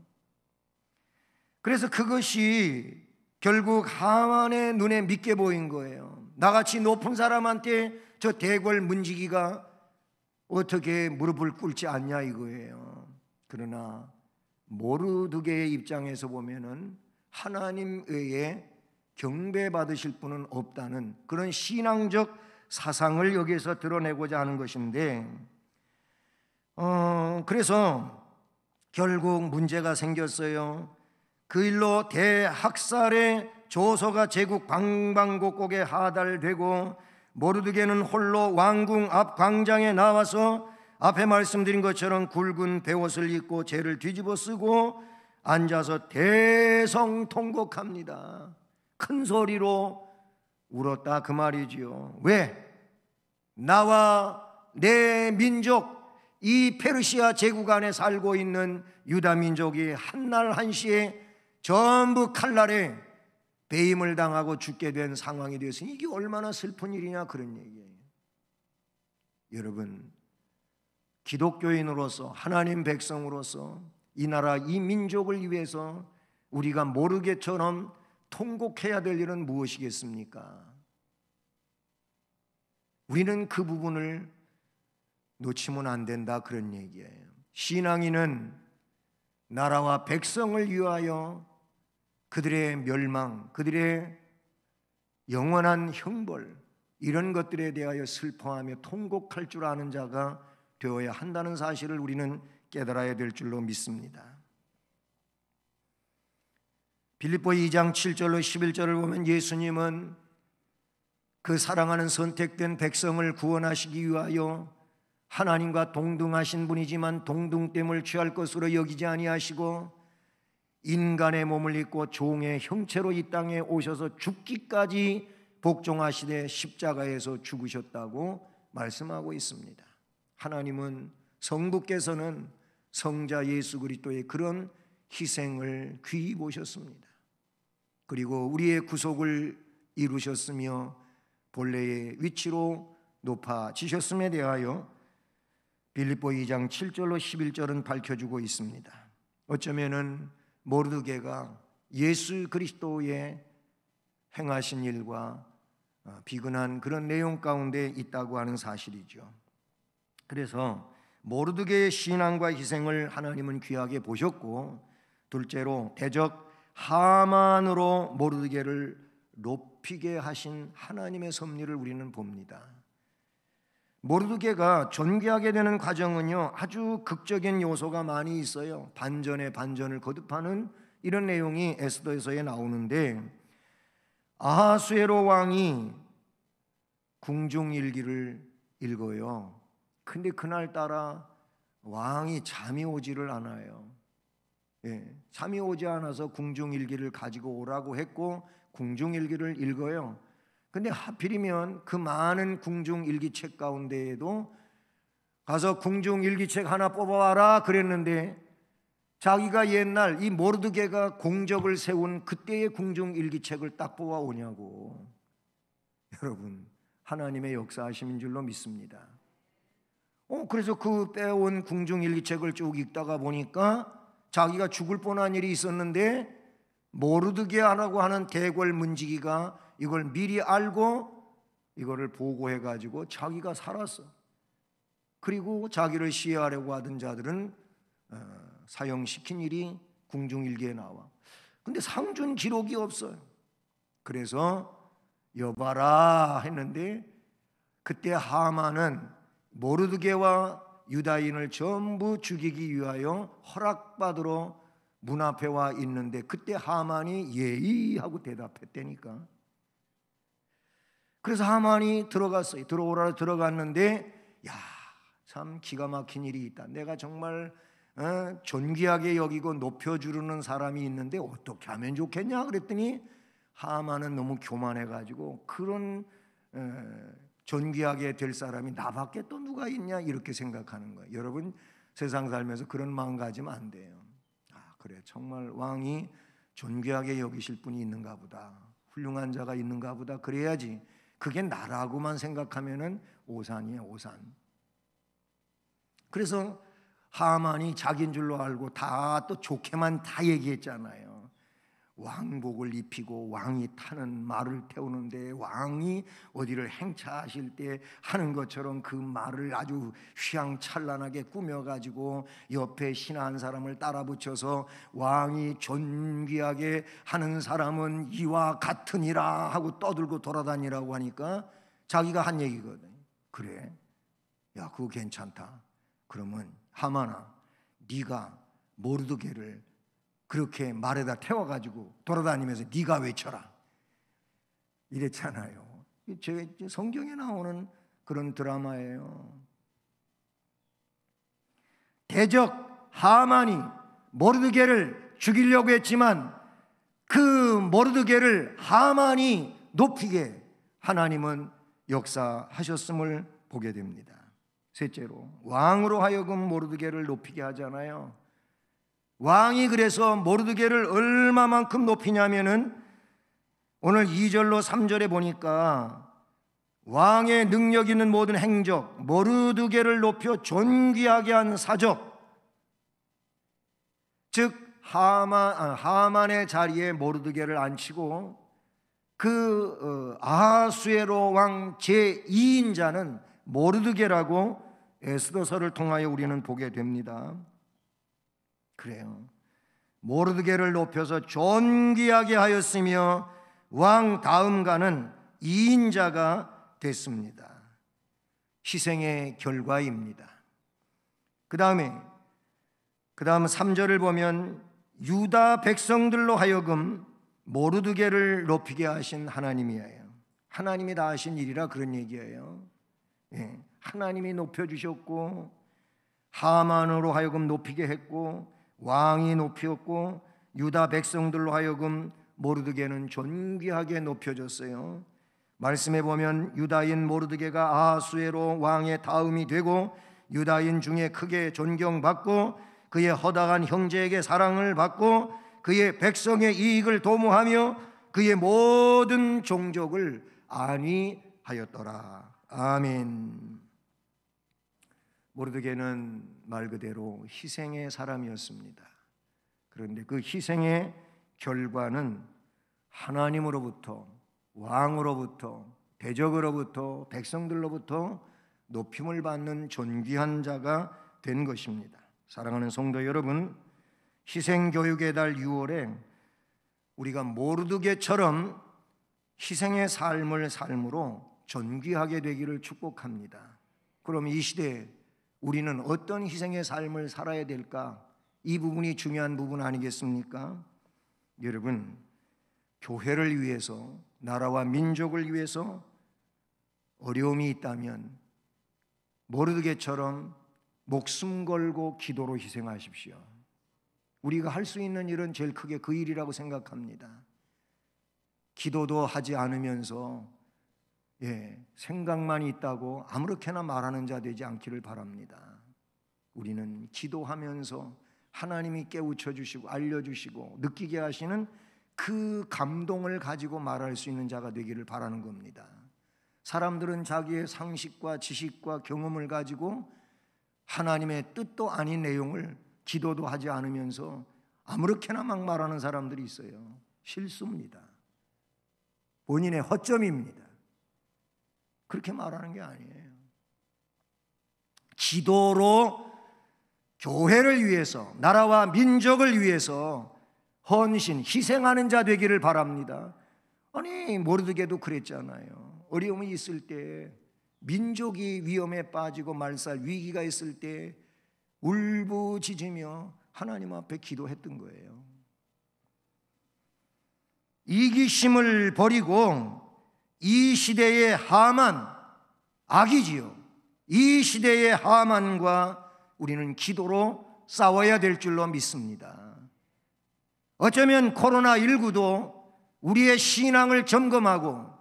Speaker 2: 그래서 그것이 결국 하만의 눈에 믿게 보인 거예요. 나같이 높은 사람한테 저 대궐 문지기가 어떻게 무릎을 꿇지 않냐 이거예요. 그러나 모르드게의 입장에서 보면은 하나님 외에 경배받으실 분은 없다는 그런 신앙적 사상을 여기에서 드러내고자 하는 것인데, 그래서 결국 문제가 생겼어요. 그 일로 대학살의 조서가 제국 방방곡곡에 하달되고, 모르드게는 홀로 왕궁 앞 광장에 나와서 앞에 말씀드린 것처럼 굵은 베옷을 입고 죄를 뒤집어 쓰고 앉아서 대성통곡합니다. 큰 소리로 울었다 그 말이지요. 왜? 나와 내 민족, 이 페르시아 제국 안에 살고 있는 유다 민족이 한날 한시에 전부 칼날에 배임을 당하고 죽게 된 상황이 되었으니 이게 얼마나 슬픈 일이냐 그런 얘기예요. 여러분, 기독교인으로서 하나님 백성으로서 이 나라 이 민족을 위해서 우리가 모르게처럼 통곡해야 될 일은 무엇이겠습니까? 우리는 그 부분을 놓치면 안 된다 그런 얘기예요. 신앙인은 나라와 백성을 위하여 그들의 멸망, 그들의 영원한 형벌, 이런 것들에 대하여 슬퍼하며 통곡할 줄 아는 자가 되어야 한다는 사실을 우리는 깨달아야 될 줄로 믿습니다. 빌립보 2장 7절로 11절을 보면 예수님은 그 사랑하는 선택된 백성을 구원하시기 위하여 하나님과 동등하신 분이지만 동등됨을 취할 것으로 여기지 아니하시고 인간의 몸을 입고 종의 형체로 이 땅에 오셔서 죽기까지 복종하시되 십자가에서 죽으셨다고 말씀하고 있습니다. 하나님은 성부께서는 성자 예수 그리스도의 그런 희생을 귀히 보셨습니다. 그리고 우리의 구속을 이루셨으며 본래의 위치로 높아지셨음에 대하여 빌립보 2장 7절로 11절은 밝혀주고 있습니다. 어쩌면은 모르드게가 예수 그리스도의 행하신 일과 비근한 그런 내용 가운데 있다고 하는 사실이죠. 그래서 모르드게의 신앙과 희생을 하나님은 귀하게 보셨고, 둘째로 대적 하만으로 모르드게를 높이게 하신 하나님의 섭리를 우리는 봅니다. 모르드게가 존귀하게 되는 과정은요, 아주 극적인 요소가 많이 있어요. 반전에 반전을 거듭하는 이런 내용이 에스더에서에 나오는데, 아하수에로 왕이 궁중일기를 읽어요. 근데 그날따라 왕이 잠이 오지를 않아요. 잠이 오지 않아서 궁중일기를 가지고 오라고 했고 궁중일기를 읽어요. 근데 하필이면 그 많은 궁중일기책 가운데에도 가서 궁중일기책 하나 뽑아와라 그랬는데, 자기가 옛날 이 모르드게가 공적을 세운 그때의 궁중일기책을 딱 뽑아오냐고. 여러분, 하나님의 역사하심인 줄로 믿습니다. 그래서 그 빼온 궁중일기책을 쭉 읽다가 보니까 자기가 죽을 뻔한 일이 있었는데 모르드게라고 하는 대궐 문지기가 이걸 미리 알고 이거를 보고해가지고 자기가 살았어. 그리고 자기를 시해하려고 하던 자들은 사형시킨 일이 궁중일기에 나와. 근데 상준 기록이 없어요. 그래서 여봐라 했는데, 그때 하만은 모르드게와 유다인을 전부 죽이기 위하여 허락받으러 문 앞에 와 있는데, 그때 하만이 예의하고 대답했다니까. 그래서 하만이 들어갔어요. 들어오라 들어갔는데, 야, 참 기가 막힌 일이 있다. 내가 정말 존귀하게 여기고 높여주는 사람이 있는데 어떻게 하면 좋겠냐 그랬더니, 하만은 너무 교만해가지고 그런 존귀하게 될 사람이 나밖에 또 누가 있냐 이렇게 생각하는 거예요. 여러분, 세상 살면서 그런 마음 가지면 안 돼요. 그래, 정말 왕이 존귀하게 여기실 분이 있는가 보다, 훌륭한 자가 있는가 보다, 그래야지. 그게 나라고만 생각하면은 오산이에요, 오산. 그래서 하만이 자기인 줄로 알고 다 또 좋게만 다 얘기했잖아요. 왕복을 입히고 왕이 타는 말을 태우는데 왕이 어디를 행차하실 때 하는 것처럼 그 말을 아주 휘황찬란하게 꾸며가지고 옆에 신하 한 사람을 따라 붙여서 왕이 존귀하게 하는 사람은 이와 같으니라 하고 떠들고 돌아다니라고 하니까 자기가 한 얘기거든. 그래? 야, 그거 괜찮다. 그러면 하만아, 네가 모르드게를 그렇게 말에다 태워가지고 돌아다니면서 네가 외쳐라 이랬잖아요. 제 성경에 나오는 그런 드라마예요. 대적 하만이 모르드게를 죽이려고 했지만 그 모르드게를 하만이 높이게 하나님은 역사하셨음을 보게 됩니다. 셋째로, 왕으로 하여금 모르드게를 높이게 하잖아요. 왕이 그래서 모르드게를 얼마만큼 높이냐면은 오늘 2절로 3절에 보니까 왕의 능력 있는 모든 행적, 모르드게를 높여 존귀하게 한 사적, 즉 하만의 자리에 모르드게를 앉히고 그 아하수에로 왕 제2인자는 모르드게라고 에스더서를 통하여 우리는 보게 됩니다. 그래요. 모르드게를 높여서 존귀하게 하였으며 왕 다음가는 2인자가 됐습니다. 희생의 결과입니다. 그 다음 3절을 보면 유다 백성들로 하여금 모르드게를 높이게 하신 하나님이에요. 하나님이 다 하신 일이라 그런 얘기예요. 예, 하나님이 높여주셨고 하만으로 하여금 높이게 했고 왕이 높였고 유다 백성들로 하여금 모르드게는 존귀하게 높여졌어요. 말씀해 보면 유다인 모르드게가 아하수에로 왕의 다음이 되고 유다인 중에 크게 존경받고 그의 허다한 형제에게 사랑을 받고 그의 백성의 이익을 도모하며 그의 모든 종족을 안위하였더라. 아멘. 모르드게는 말 그대로 희생의 사람이었습니다. 그런데 그 희생의 결과는 하나님으로부터, 왕으로부터, 대적으로부터, 백성들로부터 높임을 받는 존귀한 자가 된 것입니다. 사랑하는 성도 여러분, 희생교육의 달 6월에 우리가 모르드게처럼 희생의 삶을 삶으로 존귀하게 되기를 축복합니다. 그럼 이 시대에 우리는 어떤 희생의 삶을 살아야 될까? 이 부분이 중요한 부분 아니겠습니까? 여러분, 교회를 위해서, 나라와 민족을 위해서 어려움이 있다면 모르드게처럼 목숨 걸고 기도로 희생하십시오. 우리가 할 수 있는 일은 제일 크게 그 일이라고 생각합니다. 기도도 하지 않으면서 생각만 있다고 아무렇게나 말하는 자 되지 않기를 바랍니다. 우리는 기도하면서 하나님이 깨우쳐 주시고 알려주시고 느끼게 하시는 그 감동을 가지고 말할 수 있는 자가 되기를 바라는 겁니다. 사람들은 자기의 상식과 지식과 경험을 가지고 하나님의 뜻도 아닌 내용을 기도도 하지 않으면서 아무렇게나 막 말하는 사람들이 있어요. 실수입니다. 본인의 허점입니다. 그렇게 말하는 게 아니에요. 기도로 교회를 위해서, 나라와 민족을 위해서 헌신, 희생하는 자 되기를 바랍니다. 아니, 모르드게도 그랬잖아요. 어려움이 있을 때, 민족이 위험에 빠지고 말살 위기가 있을 때 울부짖으며 하나님 앞에 기도했던 거예요. 이기심을 버리고 이 시대의 하만, 악이지요. 이 시대의 하만과 우리는 기도로 싸워야 될 줄로 믿습니다. 어쩌면 코로나19도 우리의 신앙을 점검하고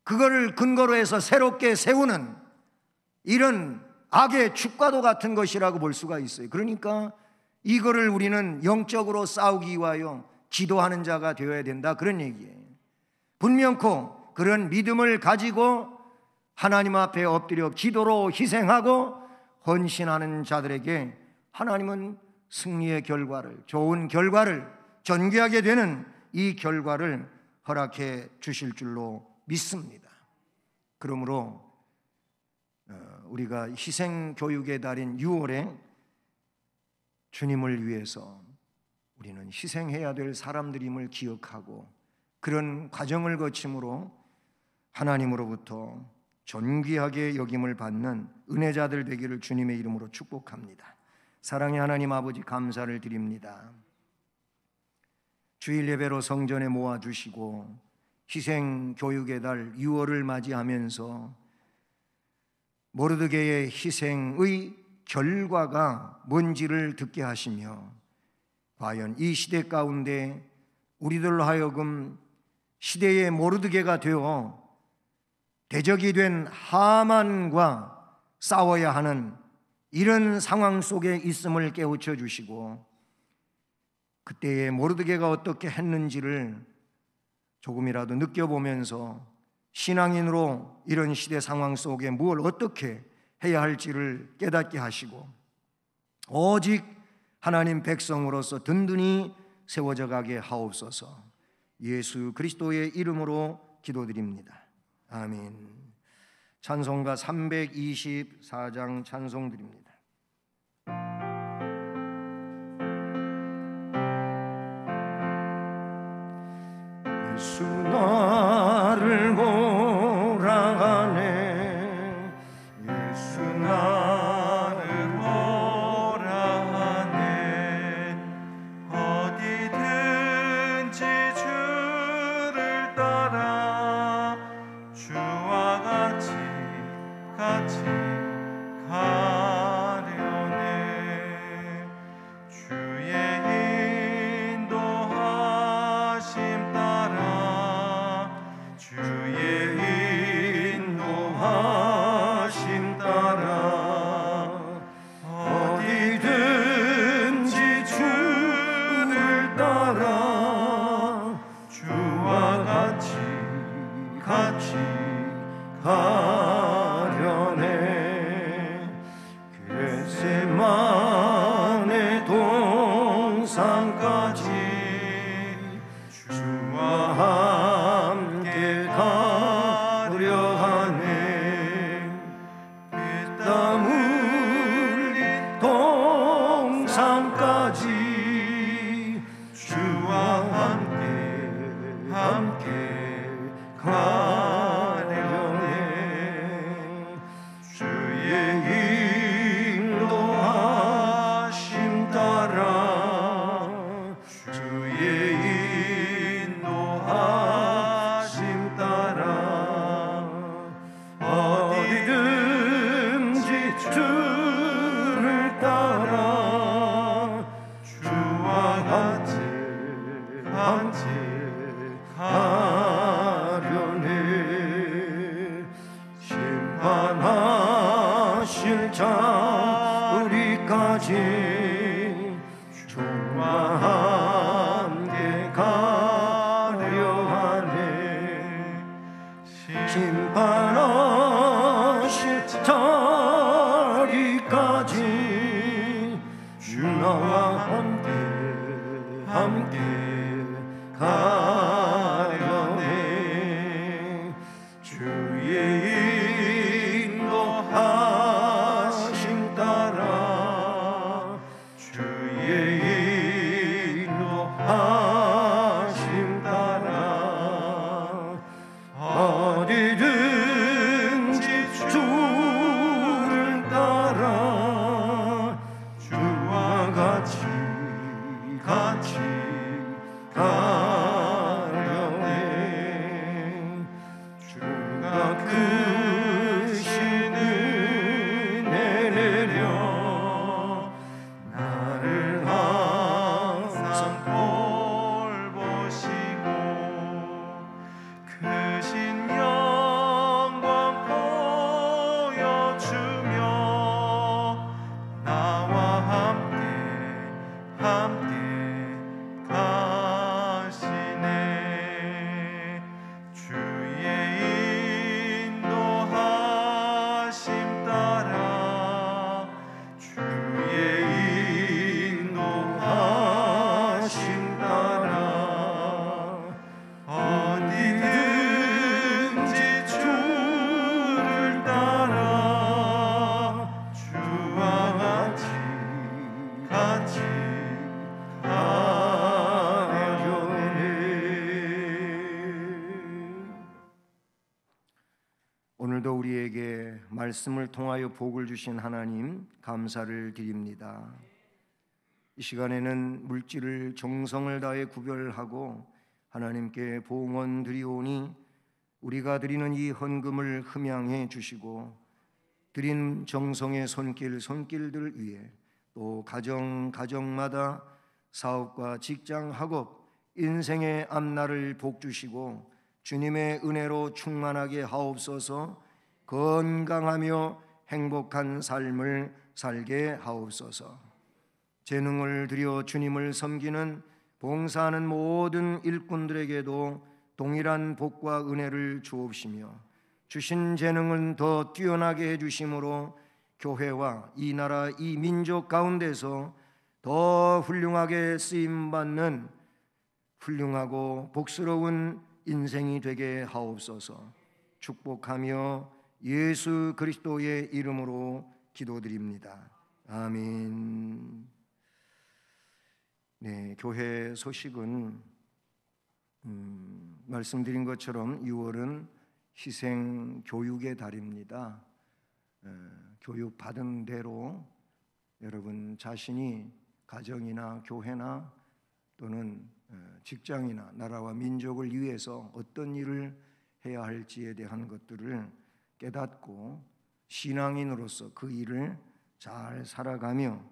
Speaker 2: 그거를 근거로 해서 새롭게 세우는 이런 악의 축과도 같은 것이라고 볼 수가 있어요. 그러니까 이거를 우리는 영적으로 싸우기 위하여 기도하는 자가 되어야 된다, 그런 얘기예요. 분명코 그런 믿음을 가지고 하나님 앞에 엎드려 기도로 희생하고 헌신하는 자들에게 하나님은 승리의 결과를, 좋은 결과를, 존귀하게 되는 이 결과를 허락해 주실 줄로 믿습니다. 그러므로 우리가 희생교육의 달인 6월에 주님을 위해서 우리는 희생해야 될 사람들임을 기억하고 그런 과정을 거침으로 하나님으로부터 존귀하게 여김을 받는 은혜자들 되기를 주님의 이름으로 축복합니다. 사랑의 하나님 아버지, 감사를 드립니다. 주일 예배로 성전에 모아주시고 희생교육의 달 6월을 맞이하면서 모르드게의 희생의 결과가 뭔지를 듣게 하시며 과연 이 시대 가운데 우리들로 하여금 시대의 모르드게가 되어 대적이 된 하만과 싸워야 하는 이런 상황 속에 있음을 깨우쳐 주시고 그때의 모르드게가 어떻게 했는지를 조금이라도 느껴보면서 신앙인으로 이런 시대 상황 속에 무엇을 어떻게 해야 할지를 깨닫게 하시고 오직 하나님 백성으로서 든든히 세워져 가게 하옵소서. 예수 그리스도의 이름으로 기도드립니다. 아멘. 찬송가 324장 찬송 드립니다. 예수 나를 보라하네, 예수 나를 보라하네. 어디든지 주를 따라 주와 같이 가려네. 주의 인도하심 따라, 주의 인도하심 따라 어디든지 주를 따라 주와 같이 가려네. 겟세마네 동산까지 주와 함께 가려 하네. 피땀 흘린 동산까지 주와 함께 가려네. 주의 인도하심 따라, 주의 인도하심 따라 어디든지 주를 따라 주와 같이 가려네. 심판하실 자리까지 주와 함께 가려 하네. 심판하실 자리까지 주 나와 함께 가려네. 주의 인도하심 따라, 주의 인도하심 따라 어디든지 주를 따라 주와 같이 가려네. 주가 크신 은혜 내려 나를 항상 돌보시고 크신 영광 보여주며 나와 함께 가시네. 주의 인도하심 따라, 주의 인도하심 따라 말씀을 통하여 복을 주신 하나님 감사를 드립니다. 이 시간에는 물질을 정성을 다해 구별하고 하나님께 봉헌 드리오니 우리가 드리는 이 헌금을 흠양해 주시고 드린 정성의 손길들 위해 또 가정마다 사업과 직장, 학업, 인생의 앞날을 복주시고 주님의 은혜로 충만하게 하옵소서. 건강하며 행복한 삶을 살게 하옵소서. 재능을 들여 주님을 섬기는 봉사하는 모든 일꾼들에게도 동일한 복과 은혜를 주옵시며 주신 재능은 더 뛰어나게 해주심으로 교회와 이 나라 이 민족 가운데서 더 훌륭하게 쓰임받는 훌륭하고 복스러운 인생이 되게 하옵소서. 축복하며 예수 그리스도의 이름으로 기도드립니다. 아멘. 네, 교회 소식은 말씀드린 것처럼 6월은 희생 교육의 달입니다. 교육 받은 대로 여러분 자신이 가정이나 교회나 또는 직장이나 나라와 민족을 위해서 어떤 일을 해야 할지에 대한 것들을 깨닫고 신앙인으로서 그 일을 잘 살아가며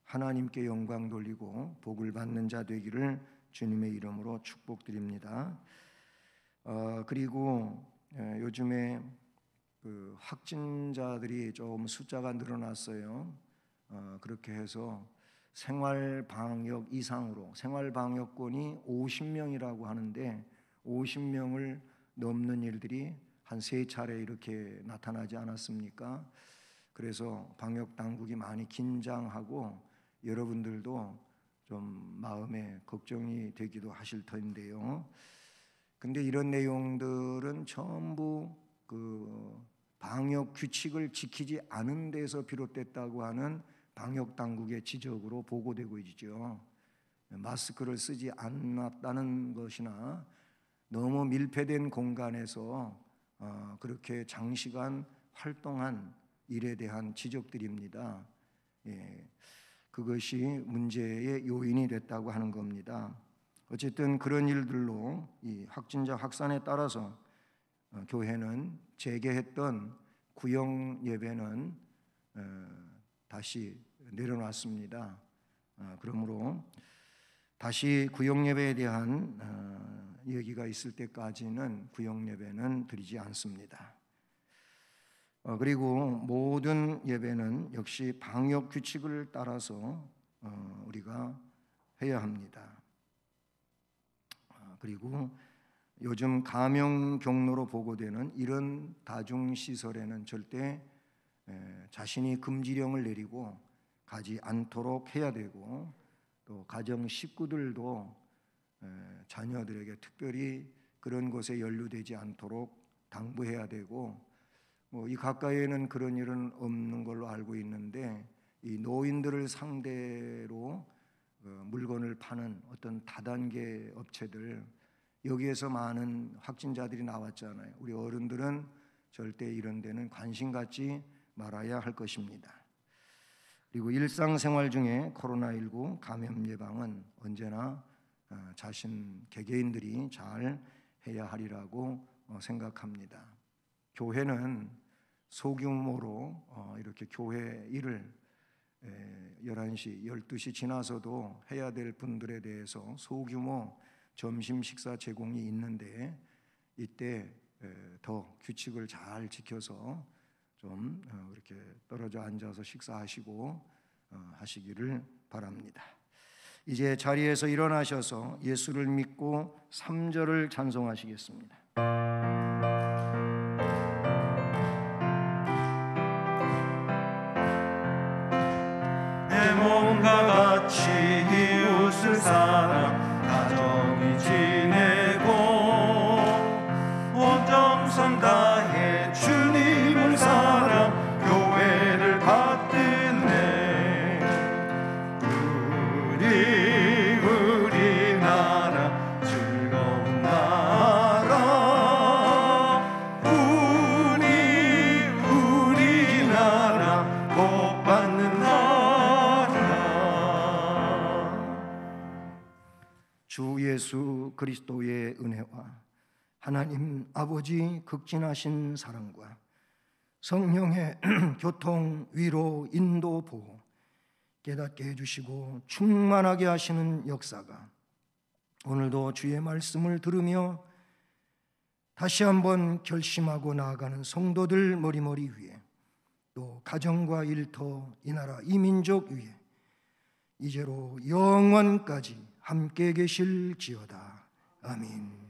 Speaker 2: 하나님께 영광 돌리고 복을 받는 자 되기를 주님의 이름으로 축복드립니다. 그리고 요즘에 그 확진자들이 좀 숫자가 늘어났어요. 그렇게 해서 생활방역 이상으로 생활방역권이 50명이라고 하는데 50명을 넘는 일들이 한 3차례 이렇게 나타나지 않았습니까? 그래서 방역당국이 많이 긴장하고 여러분들도 좀 마음에 걱정이 되기도 하실 텐데요. 근데 이런 내용들은 전부 그 방역 규칙을 지키지 않은 데서 비롯됐다고 하는 방역 당국의 지적으로 보고되고 있죠. 마스크를 쓰지 않았다는 것이나 너무 밀폐된 공간에서 그렇게 장시간 활동한 일에 대한 지적들입니다. 그것이 문제의 요인이 됐다고 하는 겁니다. 어쨌든 그런 일들로 이 확진자 확산에 따라서 교회는 재개했던 구역 예배는 다시 내려놨습니다. 그러므로 다시 구역 예배에 대한 얘기가 있을 때까지는 구역 예배는 드리지 않습니다. 그리고 모든 예배는 역시 방역 규칙을 따라서 우리가 해야 합니다. 그리고 요즘 감염 경로로 보고되는 이런 다중시설에는 절대 자신이 금지령을 내리고 가지 않도록 해야 되고 또 가정 식구들도 자녀들에게 특별히 그런 곳에 연루되지 않도록 당부해야 되고 이 가까이에는 그런 일은 없는 걸로 알고 있는데 이 노인들을 상대로 물건을 파는 어떤 다단계 업체들 여기에서 많은 확진자들이 나왔잖아요. 우리 어른들은 절대 이런 데는 관심 갖지 말아야 할 것입니다. 그리고 일상생활 중에 코로나19 감염 예방은 언제나 자신 개개인들이 잘 해야 하리라고 생각합니다. 교회는 소규모로 이렇게 교회 일을 11시, 12시 지나서도 해야 될 분들에 대해서 소규모 점심 식사 제공이 있는데 이때 더 규칙을 잘 지켜서 좀 이렇게 떨어져 앉아서 식사하시고 하시기를 바랍니다. 이제 자리에서 일어나셔서 예수를 믿고 3절을 찬송하시겠습니다.
Speaker 1: 내 몸과 같이 이웃을 사랑 가정이 지내고 온 정성 다해 주님을 사랑 교회를 받드네. 우리나라 즐거운 나라
Speaker 2: 주 예수 그리스도의 은혜와 하나님 아버지 극진하신 사랑과 성령의 교통, 위로, 인도, 보호 깨닫게 해주시고 충만하게 하시는 역사가 오늘도 주의 말씀을 들으며 다시 한번 결심하고 나아가는 성도들 머리머리 위에, 또 가정과 일터, 이 나라, 이 민족 위에 이제로 영원까지 함께 계실지어다. 아멘.